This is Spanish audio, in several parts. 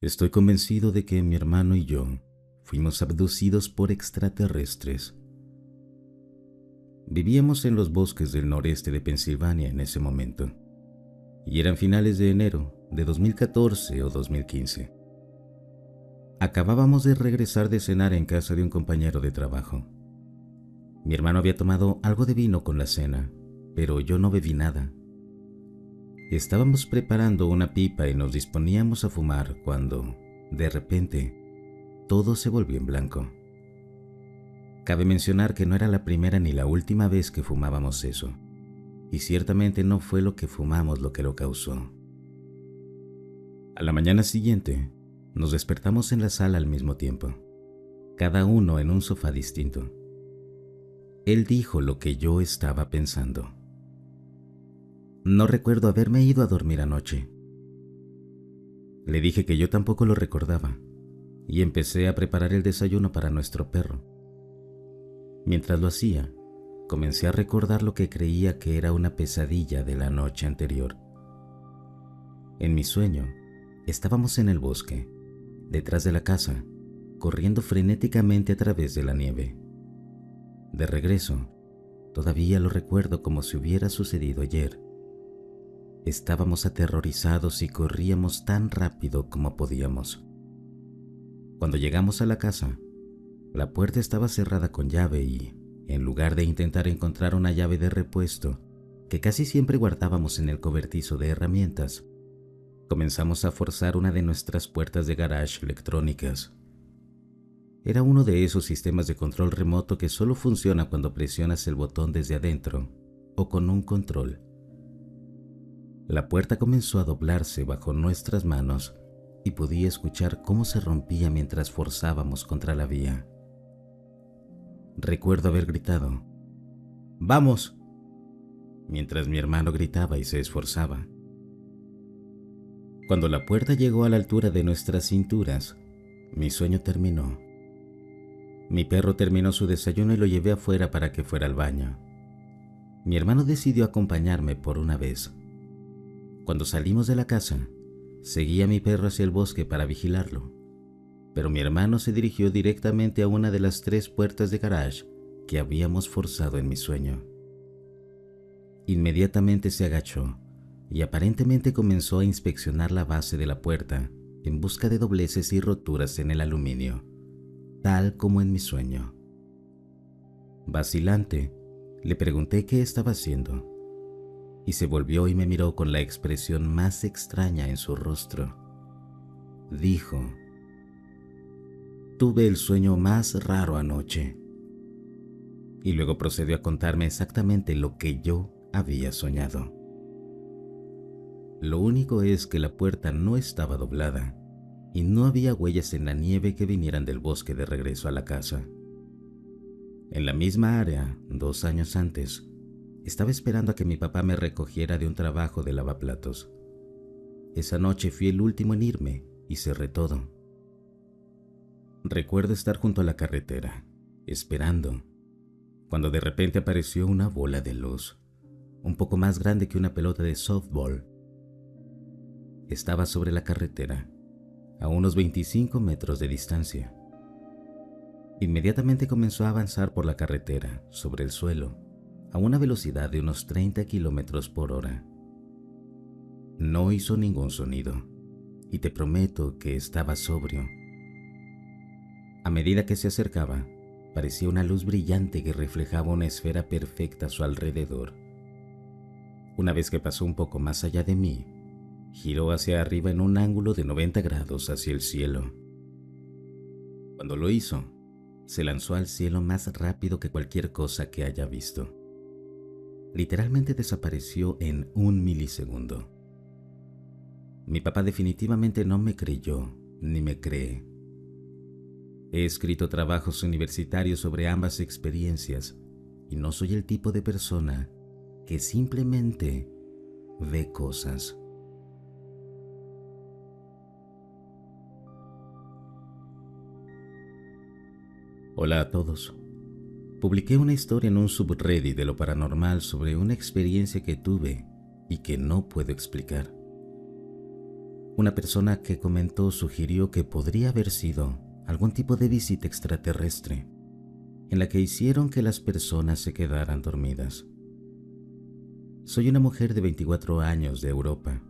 Estoy convencido de que mi hermano y yo fuimos abducidos por extraterrestres. Vivíamos en los bosques del noreste de Pensilvania en ese momento, y eran finales de enero de 2014 o 2015. Acabábamos de regresar de cenar en casa de un compañero de trabajo. Mi hermano había tomado algo de vino con la cena, pero yo no bebí nada. Estábamos preparando una pipa y nos disponíamos a fumar cuando, de repente, todo se volvió en blanco. Cabe mencionar que no era la primera ni la última vez que fumábamos eso, y ciertamente no fue lo que fumamos lo que lo causó. A la mañana siguiente, nos despertamos en la sala al mismo tiempo, cada uno en un sofá distinto. Él dijo lo que yo estaba pensando. No recuerdo haberme ido a dormir anoche. Le dije que yo tampoco lo recordaba y empecé a preparar el desayuno para nuestro perro. Mientras lo hacía, comencé a recordar lo que creía que era una pesadilla de la noche anterior. En mi sueño, estábamos en el bosque, detrás de la casa, corriendo frenéticamente a través de la nieve. De regreso, todavía lo recuerdo como si hubiera sucedido ayer. Estábamos aterrorizados y corríamos tan rápido como podíamos. Cuando llegamos a la casa, la puerta estaba cerrada con llave y, en lugar de intentar encontrar una llave de repuesto que casi siempre guardábamos en el cobertizo de herramientas, comenzamos a forzar una de nuestras puertas de garage electrónicas. Era uno de esos sistemas de control remoto que solo funciona cuando presionas el botón desde adentro o con un control. La puerta comenzó a doblarse bajo nuestras manos y podía escuchar cómo se rompía mientras forzábamos contra la vía. Recuerdo haber gritado, ¡vamos!, mientras mi hermano gritaba y se esforzaba. Cuando la puerta llegó a la altura de nuestras cinturas, mi sueño terminó. Mi perro terminó su desayuno y lo llevé afuera para que fuera al baño. Mi hermano decidió acompañarme por una vez. Cuando salimos de la casa, seguí a mi perro hacia el bosque para vigilarlo, pero mi hermano se dirigió directamente a una de las 3 puertas de garage que habíamos forzado en mi sueño. Inmediatamente se agachó y aparentemente comenzó a inspeccionar la base de la puerta en busca de dobleces y roturas en el aluminio, tal como en mi sueño. Vacilante, le pregunté qué estaba haciendo, y se volvió y me miró con la expresión más extraña en su rostro. Dijo, «Tuve el sueño más raro anoche». Y luego procedió a contarme exactamente lo que yo había soñado. Lo único es que la puerta no estaba doblada y no había huellas en la nieve que vinieran del bosque de regreso a la casa. En la misma área, 2 años antes, estaba esperando a que mi papá me recogiera de un trabajo de lavaplatos. Esa noche fui el último en irme y cerré todo. Recuerdo estar junto a la carretera, esperando, cuando de repente apareció una bola de luz, un poco más grande que una pelota de softball. Estaba sobre la carretera, a unos 25 metros de distancia. Inmediatamente comenzó a avanzar por la carretera, sobre el suelo, a una velocidad de unos 30 kilómetros por hora. No hizo ningún sonido, y te prometo que estaba sobrio. A medida que se acercaba, parecía una luz brillante que reflejaba una esfera perfecta a su alrededor. Una vez que pasó un poco más allá de mí, giró hacia arriba en un ángulo de 90 grados hacia el cielo. Cuando lo hizo, se lanzó al cielo más rápido que cualquier cosa que haya visto. Literalmente desapareció en 1 milisegundo. Mi papá definitivamente no me creyó, ni me cree. He escrito trabajos universitarios sobre ambas experiencias y no soy el tipo de persona que simplemente ve cosas. Hola a todos. Publiqué una historia en un subreddit de lo paranormal sobre una experiencia que tuve y que no puedo explicar. Una persona que comentó sugirió que podría haber sido algún tipo de visita extraterrestre en la que hicieron que las personas se quedaran dormidas. Soy una mujer de 24 años de Europa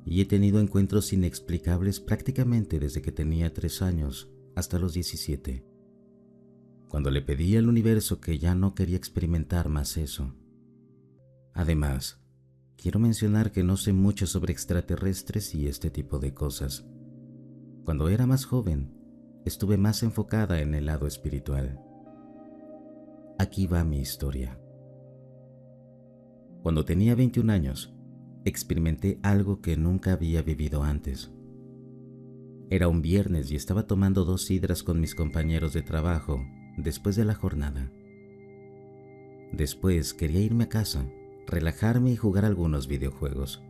y he tenido encuentros inexplicables prácticamente desde que tenía 3 años hasta los 17, cuando le pedí al universo que ya no quería experimentar más eso. Además, quiero mencionar que no sé mucho sobre extraterrestres y este tipo de cosas. Cuando era más joven, estuve más enfocada en el lado espiritual. Aquí va mi historia. Cuando tenía 21 años, experimenté algo que nunca había vivido antes. Era un viernes y estaba tomando 2 sidras con mis compañeros de trabajo después de la jornada. Después quería irme a casa, relajarme y jugar algunos videojuegos.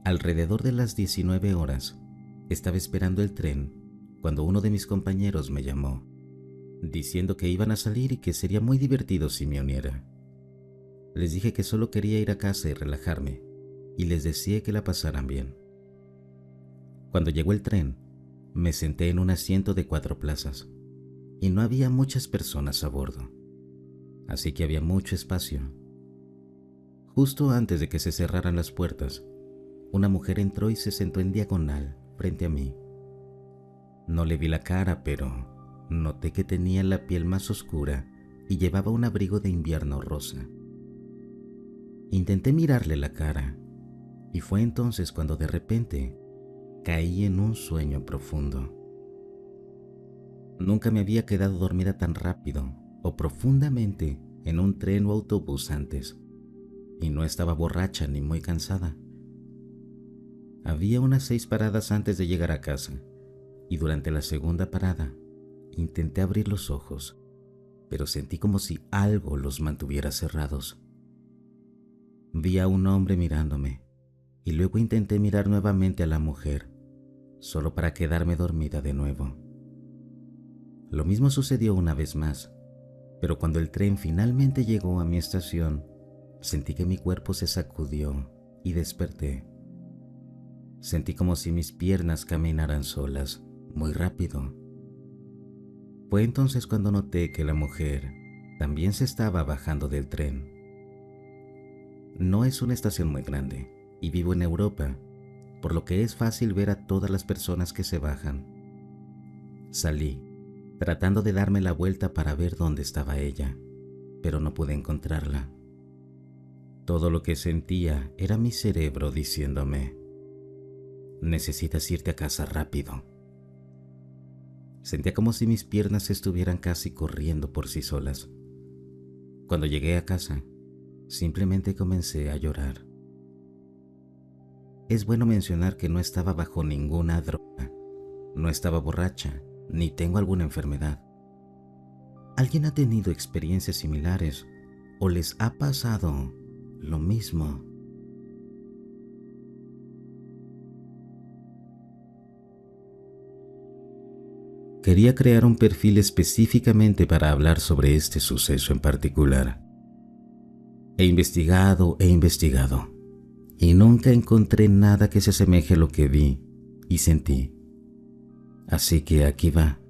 Alrededor de las 19 horas, estaba esperando el tren cuando uno de mis compañeros me llamó, diciendo que iban a salir y que sería muy divertido si me uniera. Les dije que solo quería ir a casa y relajarme, y les deseé que la pasaran bien. Cuando llegó el tren, me senté en un asiento de 4 plazas, y no había muchas personas a bordo, así que había mucho espacio. Justo antes de que se cerraran las puertas, una mujer entró y se sentó en diagonal frente a mí. No le vi la cara, pero noté que tenía la piel más oscura y llevaba un abrigo de invierno rosa. Intenté mirarle la cara, y fue entonces cuando de repente caí en un sueño profundo. Nunca me había quedado dormida tan rápido o profundamente en un tren o autobús antes, y no estaba borracha ni muy cansada. Había unas 6 paradas antes de llegar a casa, y durante la segunda parada intenté abrir los ojos, pero sentí como si algo los mantuviera cerrados. Vi a un hombre mirándome, y luego intenté mirar nuevamente a la mujer, solo para quedarme dormida de nuevo. Lo mismo sucedió una vez más, pero cuando el tren finalmente llegó a mi estación, sentí que mi cuerpo se sacudió y desperté. Sentí como si mis piernas caminaran solas, muy rápido. Fue entonces cuando noté que la mujer también se estaba bajando del tren. No es una estación muy grande y vivo en Europa, por lo que es fácil ver a todas las personas que se bajan. Salí, tratando de darme la vuelta para ver dónde estaba ella, pero no pude encontrarla. Todo lo que sentía era mi cerebro diciéndome: necesitas irte a casa rápido. Sentía como si mis piernas estuvieran casi corriendo por sí solas. Cuando llegué a casa, simplemente comencé a llorar. Es bueno mencionar que no estaba bajo ninguna droga, no estaba borracha, ni tengo alguna enfermedad. ¿Alguien ha tenido experiencias similares o les ha pasado lo mismo? Quería crear un perfil específicamente para hablar sobre este suceso en particular. He investigado y nunca encontré nada que se asemeje a lo que vi y sentí. Así que aquí va.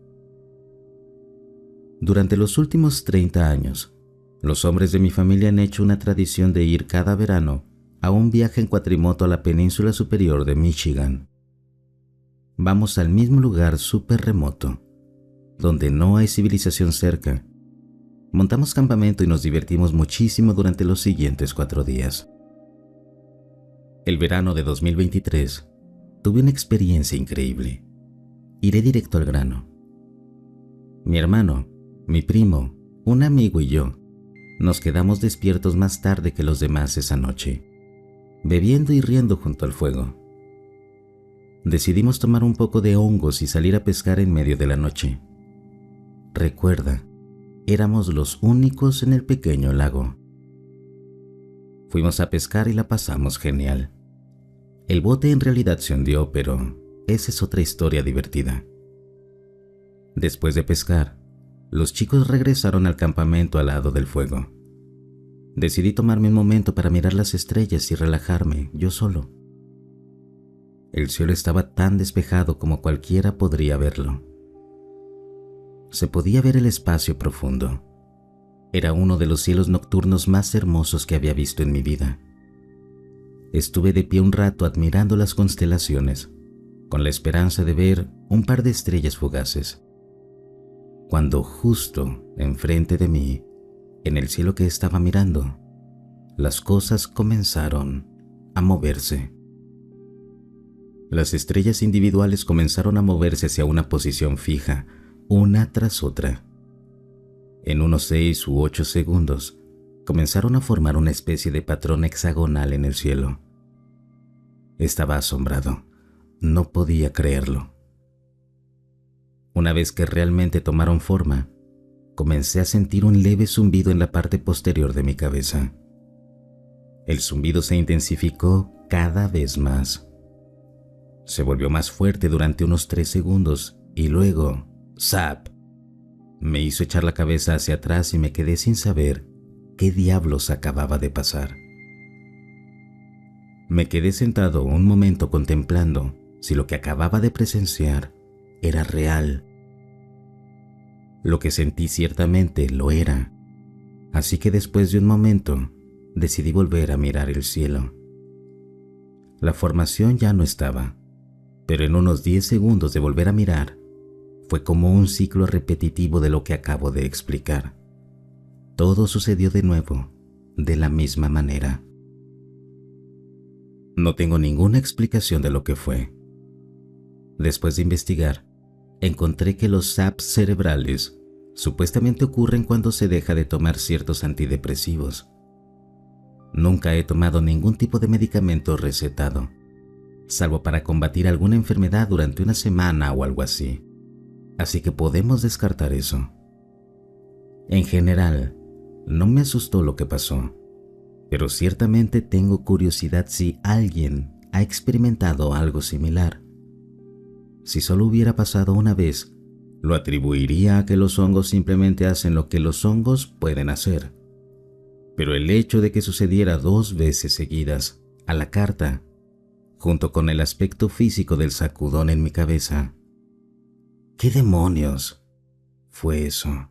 Durante los últimos 30 años, los hombres de mi familia han hecho una tradición de ir cada verano a un viaje en cuatrimoto a la península superior de Michigan. Vamos al mismo lugar súper remoto, donde no hay civilización cerca. Montamos campamento y nos divertimos muchísimo durante los siguientes 4 días. El verano de 2023 tuve una experiencia increíble. Iré directo al grano. Mi hermano, mi primo, un amigo y yo nos quedamos despiertos más tarde que los demás esa noche, bebiendo y riendo junto al fuego. Decidimos tomar un poco de hongos y salir a pescar en medio de la noche. Recuerda, éramos los únicos en el pequeño lago. Fuimos a pescar y la pasamos genial. El bote en realidad se hundió, pero esa es otra historia divertida. Después de pescar, los chicos regresaron al campamento al lado del fuego. Decidí tomarme un momento para mirar las estrellas y relajarme yo solo. El cielo estaba tan despejado como cualquiera podría verlo. Se podía ver el espacio profundo. Era uno de los cielos nocturnos más hermosos que había visto en mi vida. Estuve de pie un rato admirando las constelaciones, con la esperanza de ver un par de estrellas fugaces, cuando justo enfrente de mí, en el cielo que estaba mirando, las cosas comenzaron a moverse. Las estrellas individuales comenzaron a moverse hacia una posición fija, una tras otra. En unos 6 u 8 segundos, comenzaron a formar una especie de patrón hexagonal en el cielo. Estaba asombrado. No podía creerlo. Una vez que realmente tomaron forma, comencé a sentir un leve zumbido en la parte posterior de mi cabeza. El zumbido se intensificó cada vez más. Se volvió más fuerte durante unos 3 segundos y luego, ¡zap!, me hizo echar la cabeza hacia atrás y me quedé sin saber qué diablos acababa de pasar. Me quedé sentado un momento contemplando si lo que acababa de presenciar era real. Lo que sentí ciertamente lo era, así que después de un momento decidí volver a mirar el cielo. La formación ya no estaba, pero en unos 10 segundos de volver a mirar, fue como un ciclo repetitivo de lo que acabo de explicar. Todo sucedió de nuevo, de la misma manera. No tengo ninguna explicación de lo que fue. Después de investigar, encontré que los zaps cerebrales supuestamente ocurren cuando se deja de tomar ciertos antidepresivos. Nunca he tomado ningún tipo de medicamento recetado, salvo para combatir alguna enfermedad durante una semana o algo así. Así que podemos descartar eso. En general, no me asustó lo que pasó, pero ciertamente tengo curiosidad si alguien ha experimentado algo similar. Si solo hubiera pasado una vez, lo atribuiría a que los hongos simplemente hacen lo que los hongos pueden hacer. Pero el hecho de que sucediera 2 veces seguidas, a la carta, junto con el aspecto físico del sacudón en mi cabeza, ¿qué demonios fue eso?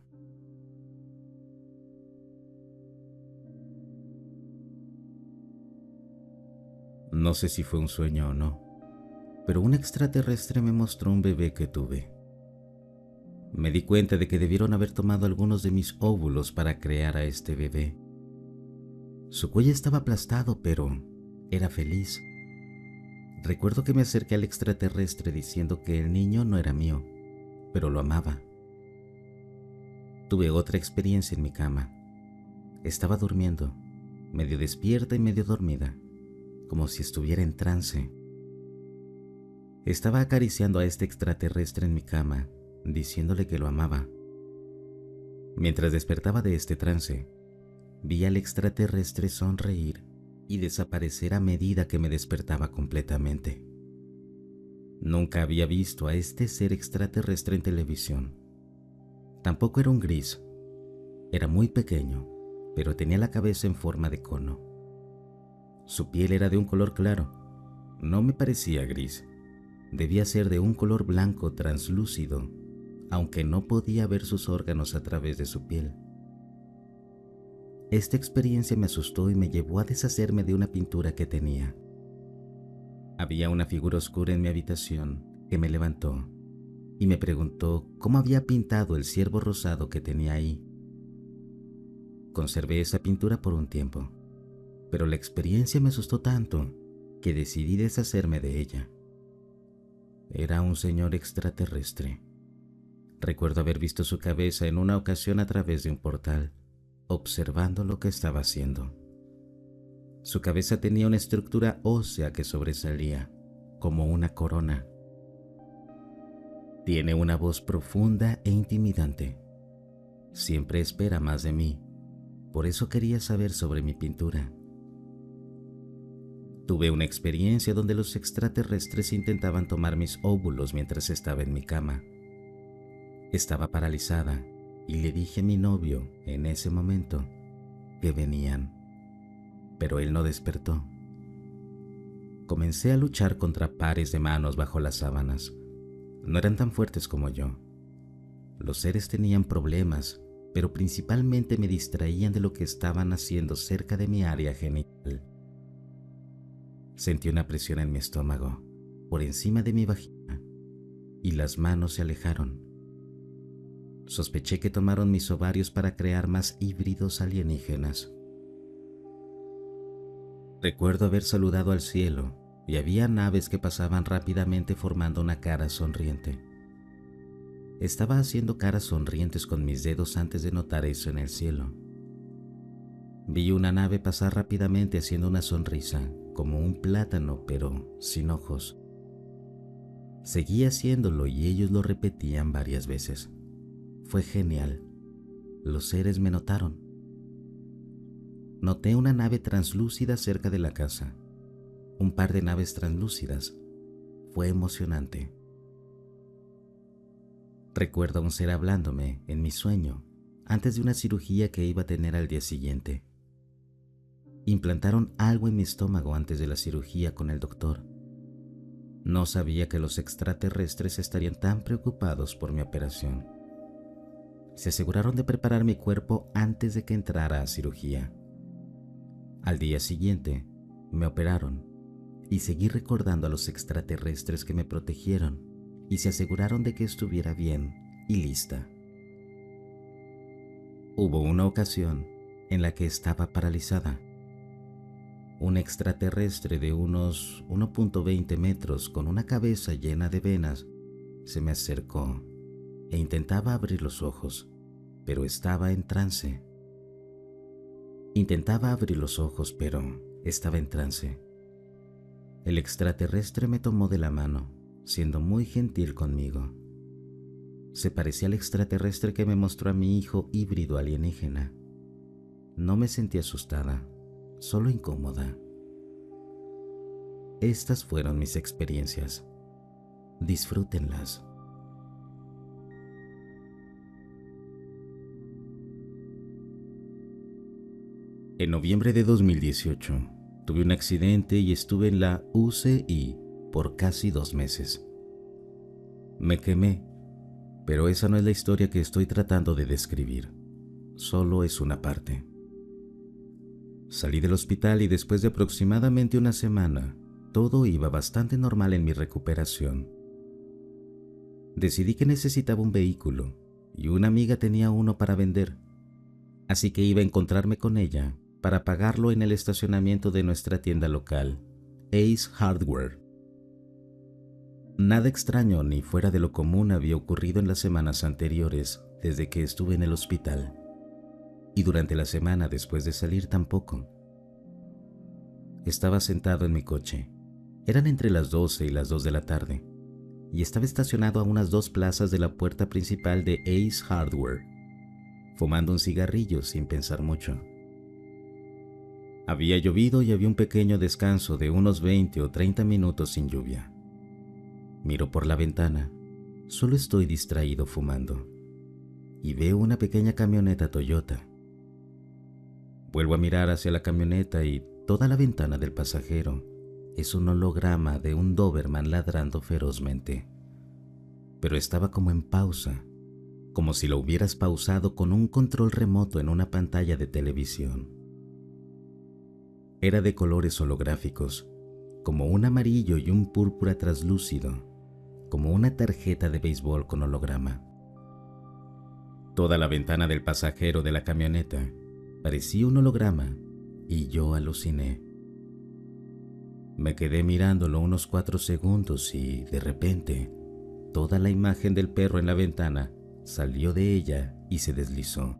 No sé si fue un sueño o no, pero un extraterrestre me mostró un bebé que tuve. Me di cuenta de que debieron haber tomado algunos de mis óvulos para crear a este bebé. Su cuello estaba aplastado, pero era feliz. Recuerdo que me acerqué al extraterrestre diciendo que el niño no era mío, pero lo amaba. Tuve otra experiencia en mi cama. Estaba durmiendo, medio despierta y medio dormida, como si estuviera en trance. Estaba acariciando a este extraterrestre en mi cama, diciéndole que lo amaba. Mientras despertaba de este trance, vi al extraterrestre sonreír y desaparecer a medida que me despertaba completamente. Nunca había visto a este ser extraterrestre en televisión. Tampoco era un gris. Era muy pequeño, pero tenía la cabeza en forma de cono. Su piel era de un color claro. No me parecía gris. Debía ser de un color blanco translúcido, aunque no podía ver sus órganos a través de su piel. Esta experiencia me asustó y me llevó a deshacerme de una pintura que tenía. Había una figura oscura en mi habitación que me levantó y me preguntó cómo había pintado el ciervo rosado que tenía ahí. Conservé esa pintura por un tiempo, pero la experiencia me asustó tanto que decidí deshacerme de ella. Era un señor extraterrestre. Recuerdo haber visto su cabeza en una ocasión a través de un portal, observando lo que estaba haciendo. Su cabeza tenía una estructura ósea que sobresalía, como una corona. Tiene una voz profunda e intimidante. Siempre espera más de mí, por eso quería saber sobre mi pintura. Tuve una experiencia donde los extraterrestres intentaban tomar mis óvulos mientras estaba en mi cama. Estaba paralizada y le dije a mi novio en ese momento que venían, pero él no despertó. comencé a luchar contra pares de manos bajo las sábanas. No eran tan fuertes como yo. Los seres tenían problemas, pero principalmente me distraían de lo que estaban haciendo cerca de mi área genital. Sentí una presión en mi estómago, por encima de mi vagina, y las manos se alejaron. Sospeché que tomaron mis ovarios para crear más híbridos alienígenas. Recuerdo haber saludado al cielo y había naves que pasaban rápidamente formando una cara sonriente. Estaba haciendo caras sonrientes con mis dedos antes de notar eso en el cielo. Vi una nave pasar rápidamente haciendo una sonrisa, como un plátano, pero sin ojos. Seguí haciéndolo y ellos lo repetían varias veces. Fue genial. Los seres me notaron. Noté una nave translúcida cerca de la casa. Un par de naves translúcidas. Fue emocionante. Recuerdo a un ser hablándome en mi sueño antes de una cirugía que iba a tener al día siguiente. Implantaron algo en mi estómago antes de la cirugía con el doctor. No sabía que los extraterrestres estarían tan preocupados por mi operación. Se aseguraron de preparar mi cuerpo antes de que entrara a cirugía. Al día siguiente, me operaron y seguí recordando a los extraterrestres que me protegieron y se aseguraron de que estuviera bien y lista. Hubo una ocasión en la que estaba paralizada. Un extraterrestre de unos 1.20 metros con una cabeza llena de venas se me acercó e intentaba abrir los ojos, pero estaba en trance. Intentaba abrir los ojos, pero estaba en trance. El extraterrestre me tomó de la mano, siendo muy gentil conmigo. Se parecía al extraterrestre que me mostró a mi hijo híbrido alienígena. No me sentí asustada, solo incómoda. Estas fueron mis experiencias. Disfrútenlas. En noviembre de 2018, tuve un accidente y estuve en la UCI por casi 2 meses. Me quemé, pero esa no es la historia que estoy tratando de describir. Solo es una parte. Salí del hospital y después de aproximadamente una semana, todo iba bastante normal en mi recuperación. Decidí que necesitaba un vehículo y una amiga tenía uno para vender, así que iba a encontrarme con ella para pagarlo en el estacionamiento de nuestra tienda local, Ace Hardware. Nada extraño ni fuera de lo común había ocurrido en las semanas anteriores desde que estuve en el hospital, y durante la semana después de salir tampoco. Estaba sentado en mi coche. Eran entre las 12 y las 2 de la tarde, y estaba estacionado a unas 2 plazas de la puerta principal de Ace Hardware, fumando un cigarrillo sin pensar mucho. Había llovido y había un pequeño descanso de unos 20 o 30 minutos sin lluvia. Miro por la ventana, solo estoy distraído fumando, y veo una pequeña camioneta Toyota. Vuelvo a mirar hacia la camioneta y toda la ventana del pasajero es un holograma de un Doberman ladrando ferozmente. Pero estaba como en pausa, como si lo hubieras pausado con un control remoto en una pantalla de televisión. Era de colores holográficos, como un amarillo y un púrpura traslúcido, como una tarjeta de béisbol con holograma. Toda la ventana del pasajero de la camioneta parecía un holograma y yo aluciné. Me quedé mirándolo unos 4 segundos y, de repente, toda la imagen del perro en la ventana salió de ella y se deslizó,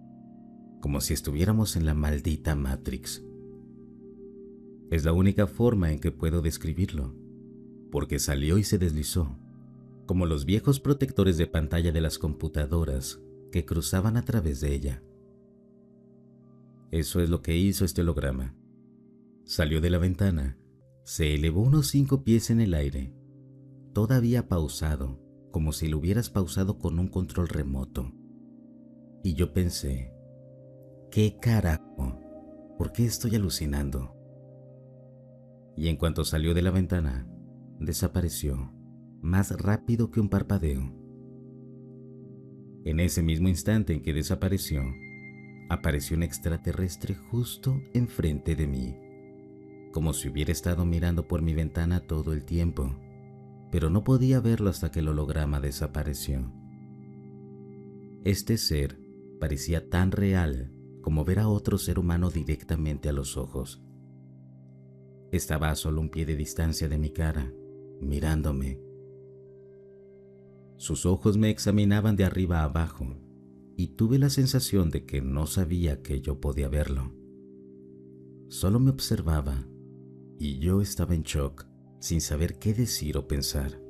como si estuviéramos en la maldita Matrix. Es la única forma en que puedo describirlo, porque salió y se deslizó, como los viejos protectores de pantalla de las computadoras que cruzaban a través de ella. Eso es lo que hizo este holograma. Salió de la ventana, se elevó unos 5 pies en el aire, todavía pausado, como si lo hubieras pausado con un control remoto. Y yo pensé, ¿qué carajo? ¿Por qué estoy alucinando? y en cuanto salió de la ventana, desapareció, más rápido que un parpadeo. En ese mismo instante en que desapareció, apareció un extraterrestre justo enfrente de mí, como si hubiera estado mirando por mi ventana todo el tiempo, pero no podía verlo hasta que el holograma desapareció. Este ser parecía tan real como ver a otro ser humano directamente a los ojos. Estaba a solo un pie de distancia de mi cara, mirándome. Sus ojos me examinaban de arriba a abajo y tuve la sensación de que no sabía que yo podía verlo. Solo me observaba y yo estaba en shock, sin saber qué decir o pensar.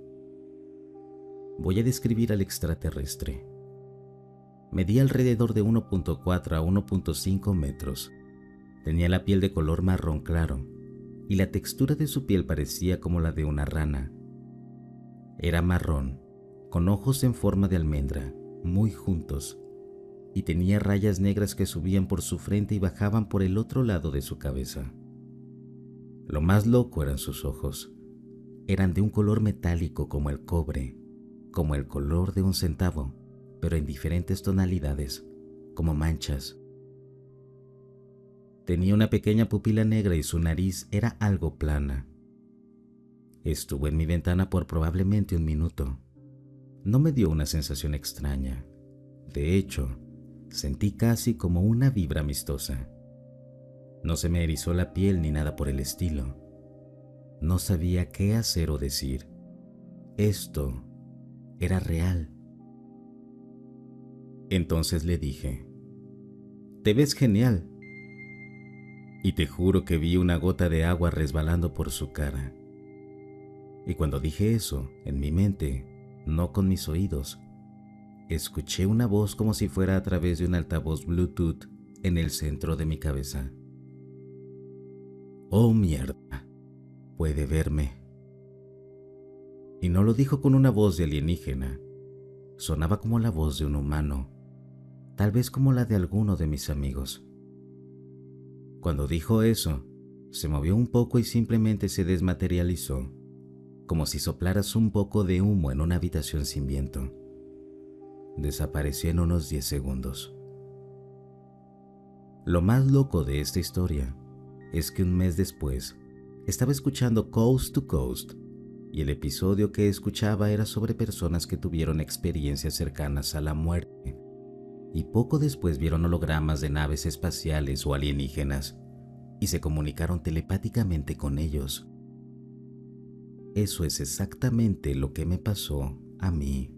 Voy a describir al extraterrestre. Medía alrededor de 1.4 a 1.5 metros. Tenía la piel de color marrón claro y la textura de su piel parecía como la de una rana. Era marrón, con ojos en forma de almendra, muy juntos, y tenía rayas negras que subían por su frente y bajaban por el otro lado de su cabeza. Lo más loco eran sus ojos. Eran de un color metálico como el cobre, como el color de un centavo, pero en diferentes tonalidades, como manchas. Tenía una pequeña pupila negra y su nariz era algo plana. Estuvo en mi ventana por probablemente 1 minuto. No me dio una sensación extraña. De hecho, sentí casi como una vibra amistosa. No se me erizó la piel ni nada por el estilo. No sabía qué hacer o decir. Esto era real. Entonces le dije: «Te ves genial». Y te juro que vi una gota de agua resbalando por su cara. Y cuando dije eso, en mi mente, no con mis oídos, escuché una voz como si fuera a través de un altavoz Bluetooth en el centro de mi cabeza. «Oh mierda, puede verme». Y no lo dijo con una voz de alienígena. Sonaba como la voz de un humano, tal vez como la de alguno de mis amigos. Cuando dijo eso, se movió un poco y simplemente se desmaterializó, como si soplaras un poco de humo en una habitación sin viento. Desapareció en unos 10 segundos. Lo más loco de esta historia es que 1 mes después estaba escuchando Coast to Coast y el episodio que escuchaba era sobre personas que tuvieron experiencias cercanas a la muerte y poco después vieron hologramas de naves espaciales o alienígenas y se comunicaron telepáticamente con ellos. Eso es exactamente lo que me pasó a mí.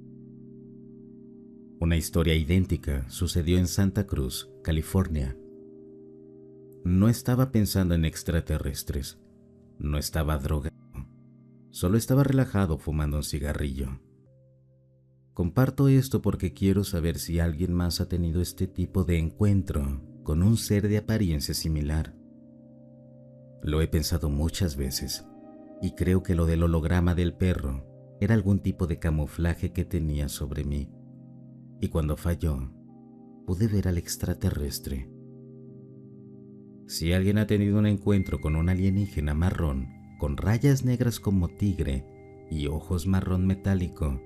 Una historia idéntica sucedió en Santa Cruz, California. No estaba pensando en extraterrestres, no estaba drogado, solo estaba relajado fumando un cigarrillo. Comparto esto porque quiero saber si alguien más ha tenido este tipo de encuentro con un ser de apariencia similar. Lo he pensado muchas veces y creo que lo del holograma del perro era algún tipo de camuflaje que tenía sobre mí. Y cuando falló, pude ver al extraterrestre. Si alguien ha tenido un encuentro con un alienígena marrón, con rayas negras como tigre y ojos marrón metálico,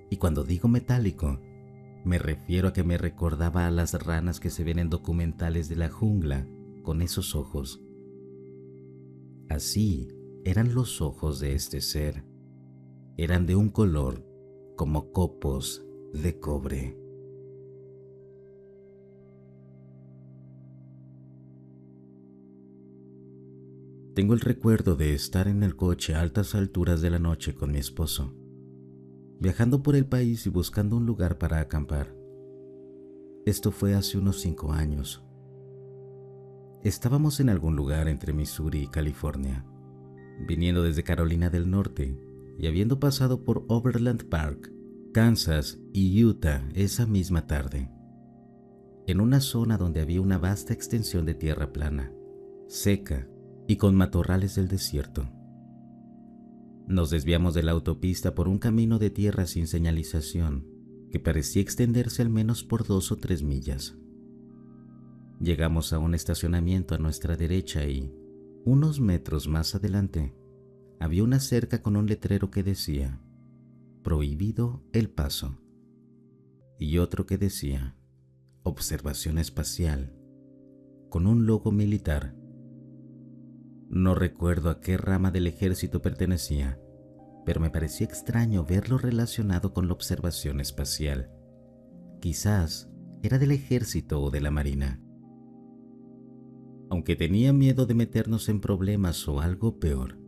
y cuando digo metálico, me refiero a que me recordaba a las ranas que se ven en documentales de la jungla con esos ojos. Así eran los ojos de este ser. Eran de un color como copos de cobre. Tengo el recuerdo de estar en el coche a altas alturas de la noche con mi esposo, viajando por el país y buscando un lugar para acampar. Esto fue hace unos 5 años. Estábamos en algún lugar entre Missouri y California, viniendo desde Carolina del Norte y habiendo pasado por Overland Park, Kansas y Utah esa misma tarde, en una zona donde había una vasta extensión de tierra plana, seca y con matorrales del desierto. Nos desviamos de la autopista por un camino de tierra sin señalización que parecía extenderse al menos por 2 o 3 millas. Llegamos a un estacionamiento a nuestra derecha y, Unos metros más adelante, había una cerca con un letrero que decía "Prohibido el paso" y otro que decía "Observación espacial", con un logo militar. No recuerdo a qué rama del ejército pertenecía, pero me pareció extraño verlo relacionado con la observación espacial. Quizás era del ejército o de la marina. Aunque tenía miedo de meternos en problemas o algo peor,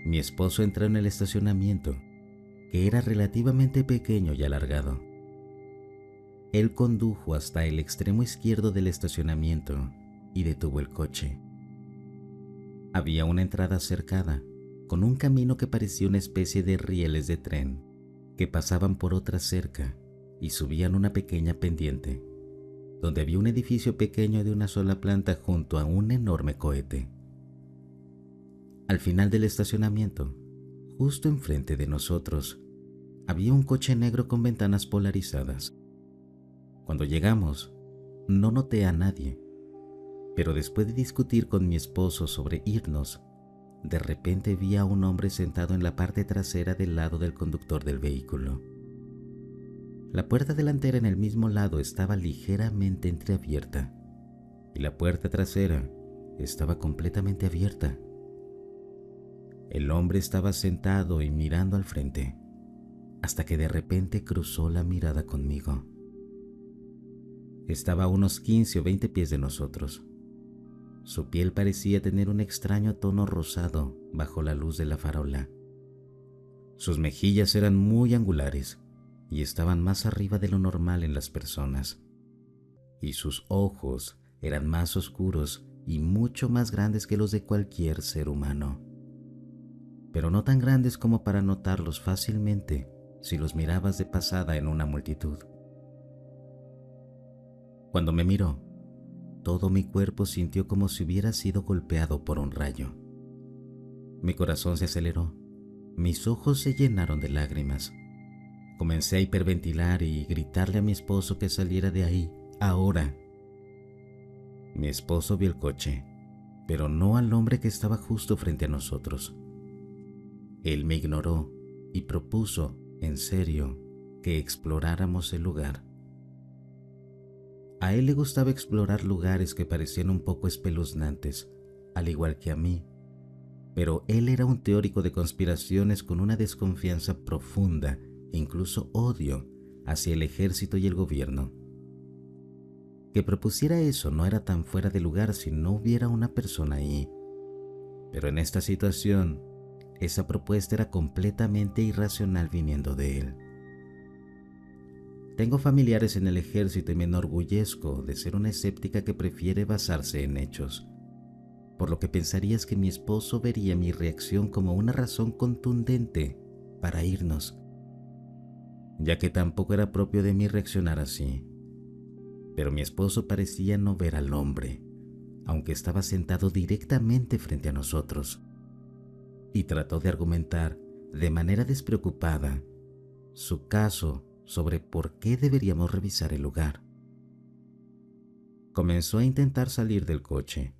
mi esposo entró en el estacionamiento, que era relativamente pequeño y alargado. Él condujo hasta el extremo izquierdo del estacionamiento y detuvo el coche. Había una entrada cercada, con un camino que parecía una especie de rieles de tren, que pasaban por otra cerca y subían una pequeña pendiente, donde había un edificio pequeño de una sola planta junto a un enorme cohete. Al final del estacionamiento, justo enfrente de nosotros, había un coche negro con ventanas polarizadas. Cuando llegamos, no noté a nadie, pero después de discutir con mi esposo sobre irnos, de repente vi a un hombre sentado en la parte trasera del lado del conductor del vehículo. La puerta delantera en el mismo lado estaba ligeramente entreabierta y la puerta trasera estaba completamente abierta. El hombre estaba sentado y mirando al frente, hasta que de repente cruzó la mirada conmigo. Estaba a unos 15 o 20 pies de nosotros. Su piel parecía tener un extraño tono rosado bajo la luz de la farola. Sus mejillas eran muy angulares y estaban más arriba de lo normal en las personas. Y sus ojos eran más oscuros y mucho más grandes que los de cualquier ser humano. Pero no tan grandes como para notarlos fácilmente si los mirabas de pasada en una multitud. Cuando me miró, todo mi cuerpo sintió como si hubiera sido golpeado por un rayo. Mi corazón se aceleró, mis ojos se llenaron de lágrimas. Comencé a hiperventilar y gritarle a mi esposo que saliera de ahí, ahora. Mi esposo vio el coche, pero no al hombre que estaba justo frente a nosotros. Él me ignoró y propuso, en serio, que exploráramos el lugar. A él le gustaba explorar lugares que parecían un poco espeluznantes, al igual que a mí, pero él era un teórico de conspiraciones con una desconfianza profunda e incluso odio hacia el ejército y el gobierno. Que propusiera eso no era tan fuera de lugar si no hubiera una persona ahí, pero en esta situación, esa propuesta era completamente irracional viniendo de él. Tengo familiares en el ejército y me enorgullezco de ser una escéptica que prefiere basarse en hechos, por lo que pensarías que mi esposo vería mi reacción como una razón contundente para irnos, ya que tampoco era propio de mí reaccionar así. Pero mi esposo parecía no ver al hombre, aunque estaba sentado directamente frente a nosotros, y trató de argumentar de manera despreocupada su caso sobre por qué deberíamos revisar el lugar. Comenzó a intentar salir del coche,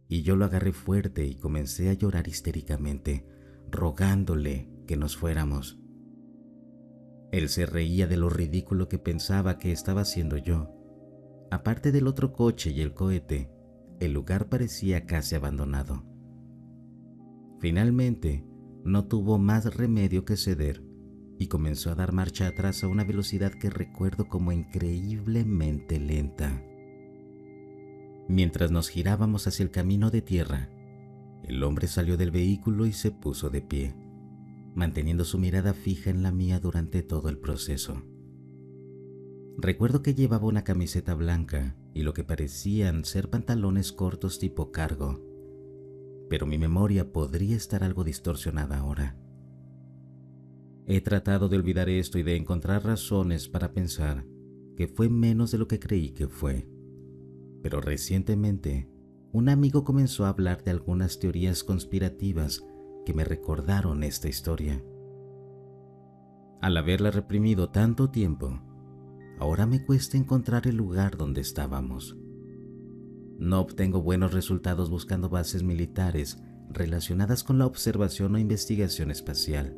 y yo lo agarré fuerte y comencé a llorar histéricamente, rogándole que nos fuéramos. Él se reía de lo ridículo que pensaba que estaba haciendo yo. Aparte del otro coche y el cohete, el lugar parecía casi abandonado. Finalmente, no tuvo más remedio que ceder y comenzó a dar marcha atrás a una velocidad que recuerdo como increíblemente lenta. Mientras nos girábamos hacia el camino de tierra, el hombre salió del vehículo y se puso de pie, manteniendo su mirada fija en la mía durante todo el proceso. Recuerdo que llevaba una camiseta blanca y lo que parecían ser pantalones cortos tipo cargo, pero mi memoria podría estar algo distorsionada ahora. He tratado de olvidar esto y de encontrar razones para pensar que fue menos de lo que creí que fue. Pero recientemente, un amigo comenzó a hablar de algunas teorías conspirativas que me recordaron esta historia. Al haberla reprimido tanto tiempo, ahora me cuesta encontrar el lugar donde estábamos. No obtengo buenos resultados buscando bases militares relacionadas con la observación o investigación espacial.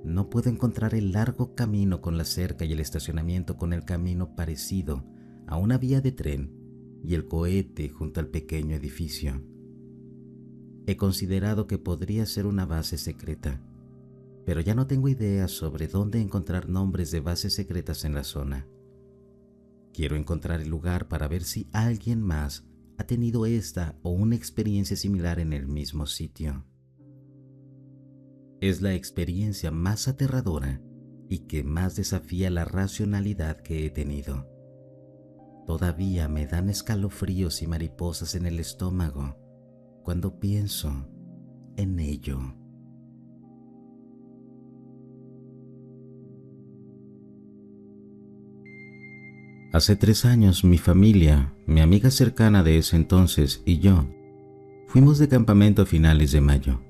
No puedo encontrar el largo camino con la cerca y el estacionamiento con el camino parecido a una vía de tren y el cohete junto al pequeño edificio. He considerado que podría ser una base secreta, pero ya no tengo ideas sobre dónde encontrar nombres de bases secretas en la zona. Quiero encontrar el lugar para ver si alguien más ha tenido esta o una experiencia similar en el mismo sitio. Es la experiencia más aterradora y que más desafía la racionalidad que he tenido. Todavía me dan escalofríos y mariposas en el estómago cuando pienso en ello. Hace 3 años mi familia, mi amiga cercana de ese entonces y yo fuimos de campamento a finales de mayo.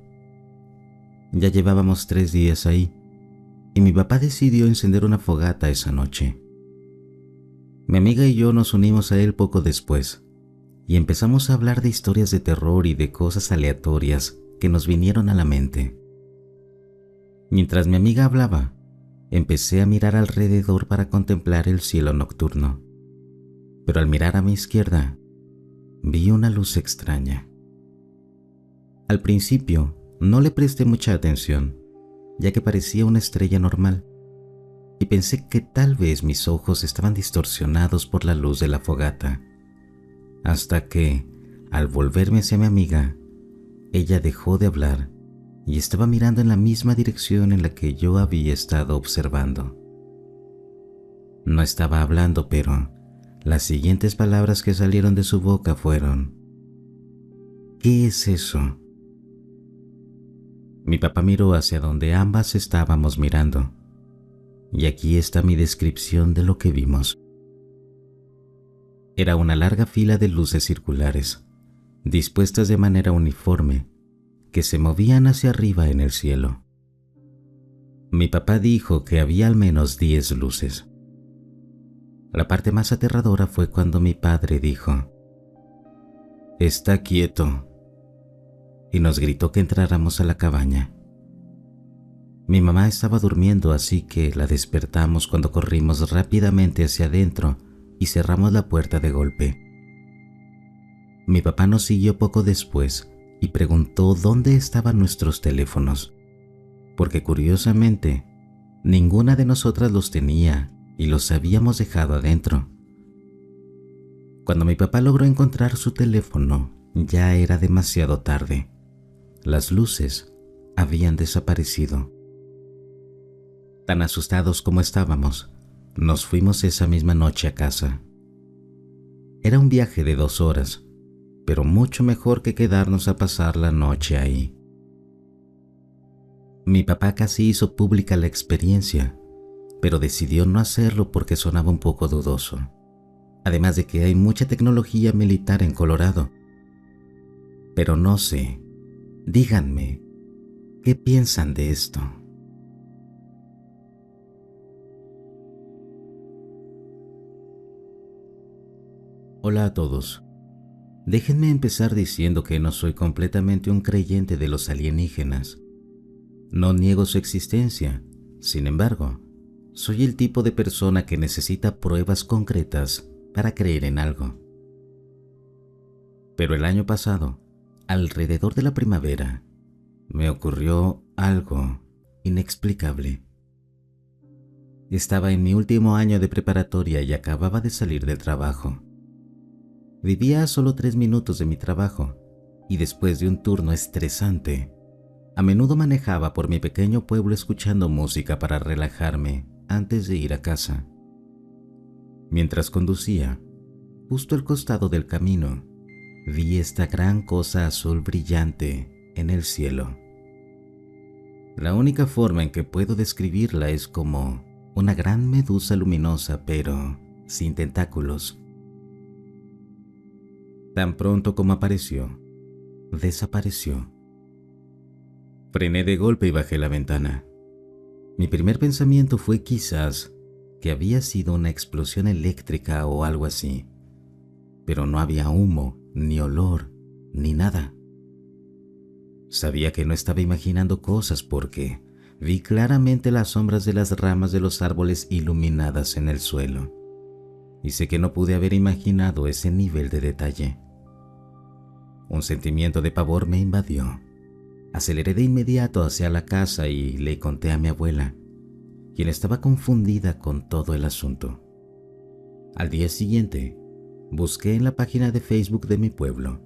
Ya llevábamos 3 días ahí y mi papá decidió encender una fogata esa noche. Mi amiga y yo nos unimos a él poco después y empezamos a hablar de historias de terror y de cosas aleatorias que nos vinieron a la mente. Mientras mi amiga hablaba, empecé a mirar alrededor para contemplar el cielo nocturno, pero al mirar a mi izquierda, vi una luz extraña. Al principio, no le presté mucha atención, ya que parecía una estrella normal, y pensé que tal vez mis ojos estaban distorsionados por la luz de la fogata, hasta que, al volverme hacia mi amiga, ella dejó de hablar y estaba mirando en la misma dirección en la que yo había estado observando. No estaba hablando, pero las siguientes palabras que salieron de su boca fueron: ¿qué es eso? Mi papá miró hacia donde ambas estábamos mirando, y aquí está mi descripción de lo que vimos. Era una larga fila de luces circulares, dispuestas de manera uniforme, que se movían hacia arriba en el cielo. Mi papá dijo que había al menos 10 luces. La parte más aterradora fue cuando mi padre dijo: «Está quieto», y nos gritó que entráramos a la cabaña. Mi mamá estaba durmiendo, así que la despertamos cuando corrimos rápidamente hacia adentro y cerramos la puerta de golpe. Mi papá nos siguió poco después y preguntó dónde estaban nuestros teléfonos, porque curiosamente ninguna de nosotras los tenía y los habíamos dejado adentro. Cuando mi papá logró encontrar su teléfono, ya era demasiado tarde. Las luces habían desaparecido. Tan asustados como estábamos, nos fuimos esa misma noche a casa. Era un viaje de 2 horas, pero mucho mejor que quedarnos a pasar la noche ahí. Mi papá casi hizo pública la experiencia, pero decidió no hacerlo porque sonaba un poco dudoso, además de que hay mucha tecnología militar en Colorado. Pero no sé, díganme, ¿qué piensan de esto? Hola a todos. Déjenme empezar diciendo que no soy completamente un creyente de los alienígenas. No niego su existencia, sin embargo, soy el tipo de persona que necesita pruebas concretas para creer en algo. Pero el año pasado, alrededor de la primavera, me ocurrió algo inexplicable. Estaba en mi último año de preparatoria y acababa de salir del trabajo. Vivía a solo 3 minutos de mi trabajo y después de un turno estresante, a menudo manejaba por mi pequeño pueblo escuchando música para relajarme antes de ir a casa. Mientras conducía, justo al costado del camino, vi esta gran cosa azul brillante en el cielo. La única forma en que puedo describirla es como una gran medusa luminosa, pero sin tentáculos. Tan pronto como apareció, desapareció. Frené de golpe y bajé la ventana. Mi primer pensamiento fue quizás que había sido una explosión eléctrica o algo así. pero no había humo, ni olor, ni nada. Sabía que no estaba imaginando cosas porque vi claramente las sombras de las ramas de los árboles iluminadas en el suelo, y sé que no pude haber imaginado ese nivel de detalle. Un sentimiento de pavor me invadió. Aceleré de inmediato hacia la casa y le conté a mi abuela, quien estaba confundida con todo el asunto. Al día siguiente, busqué en la página de Facebook de mi pueblo,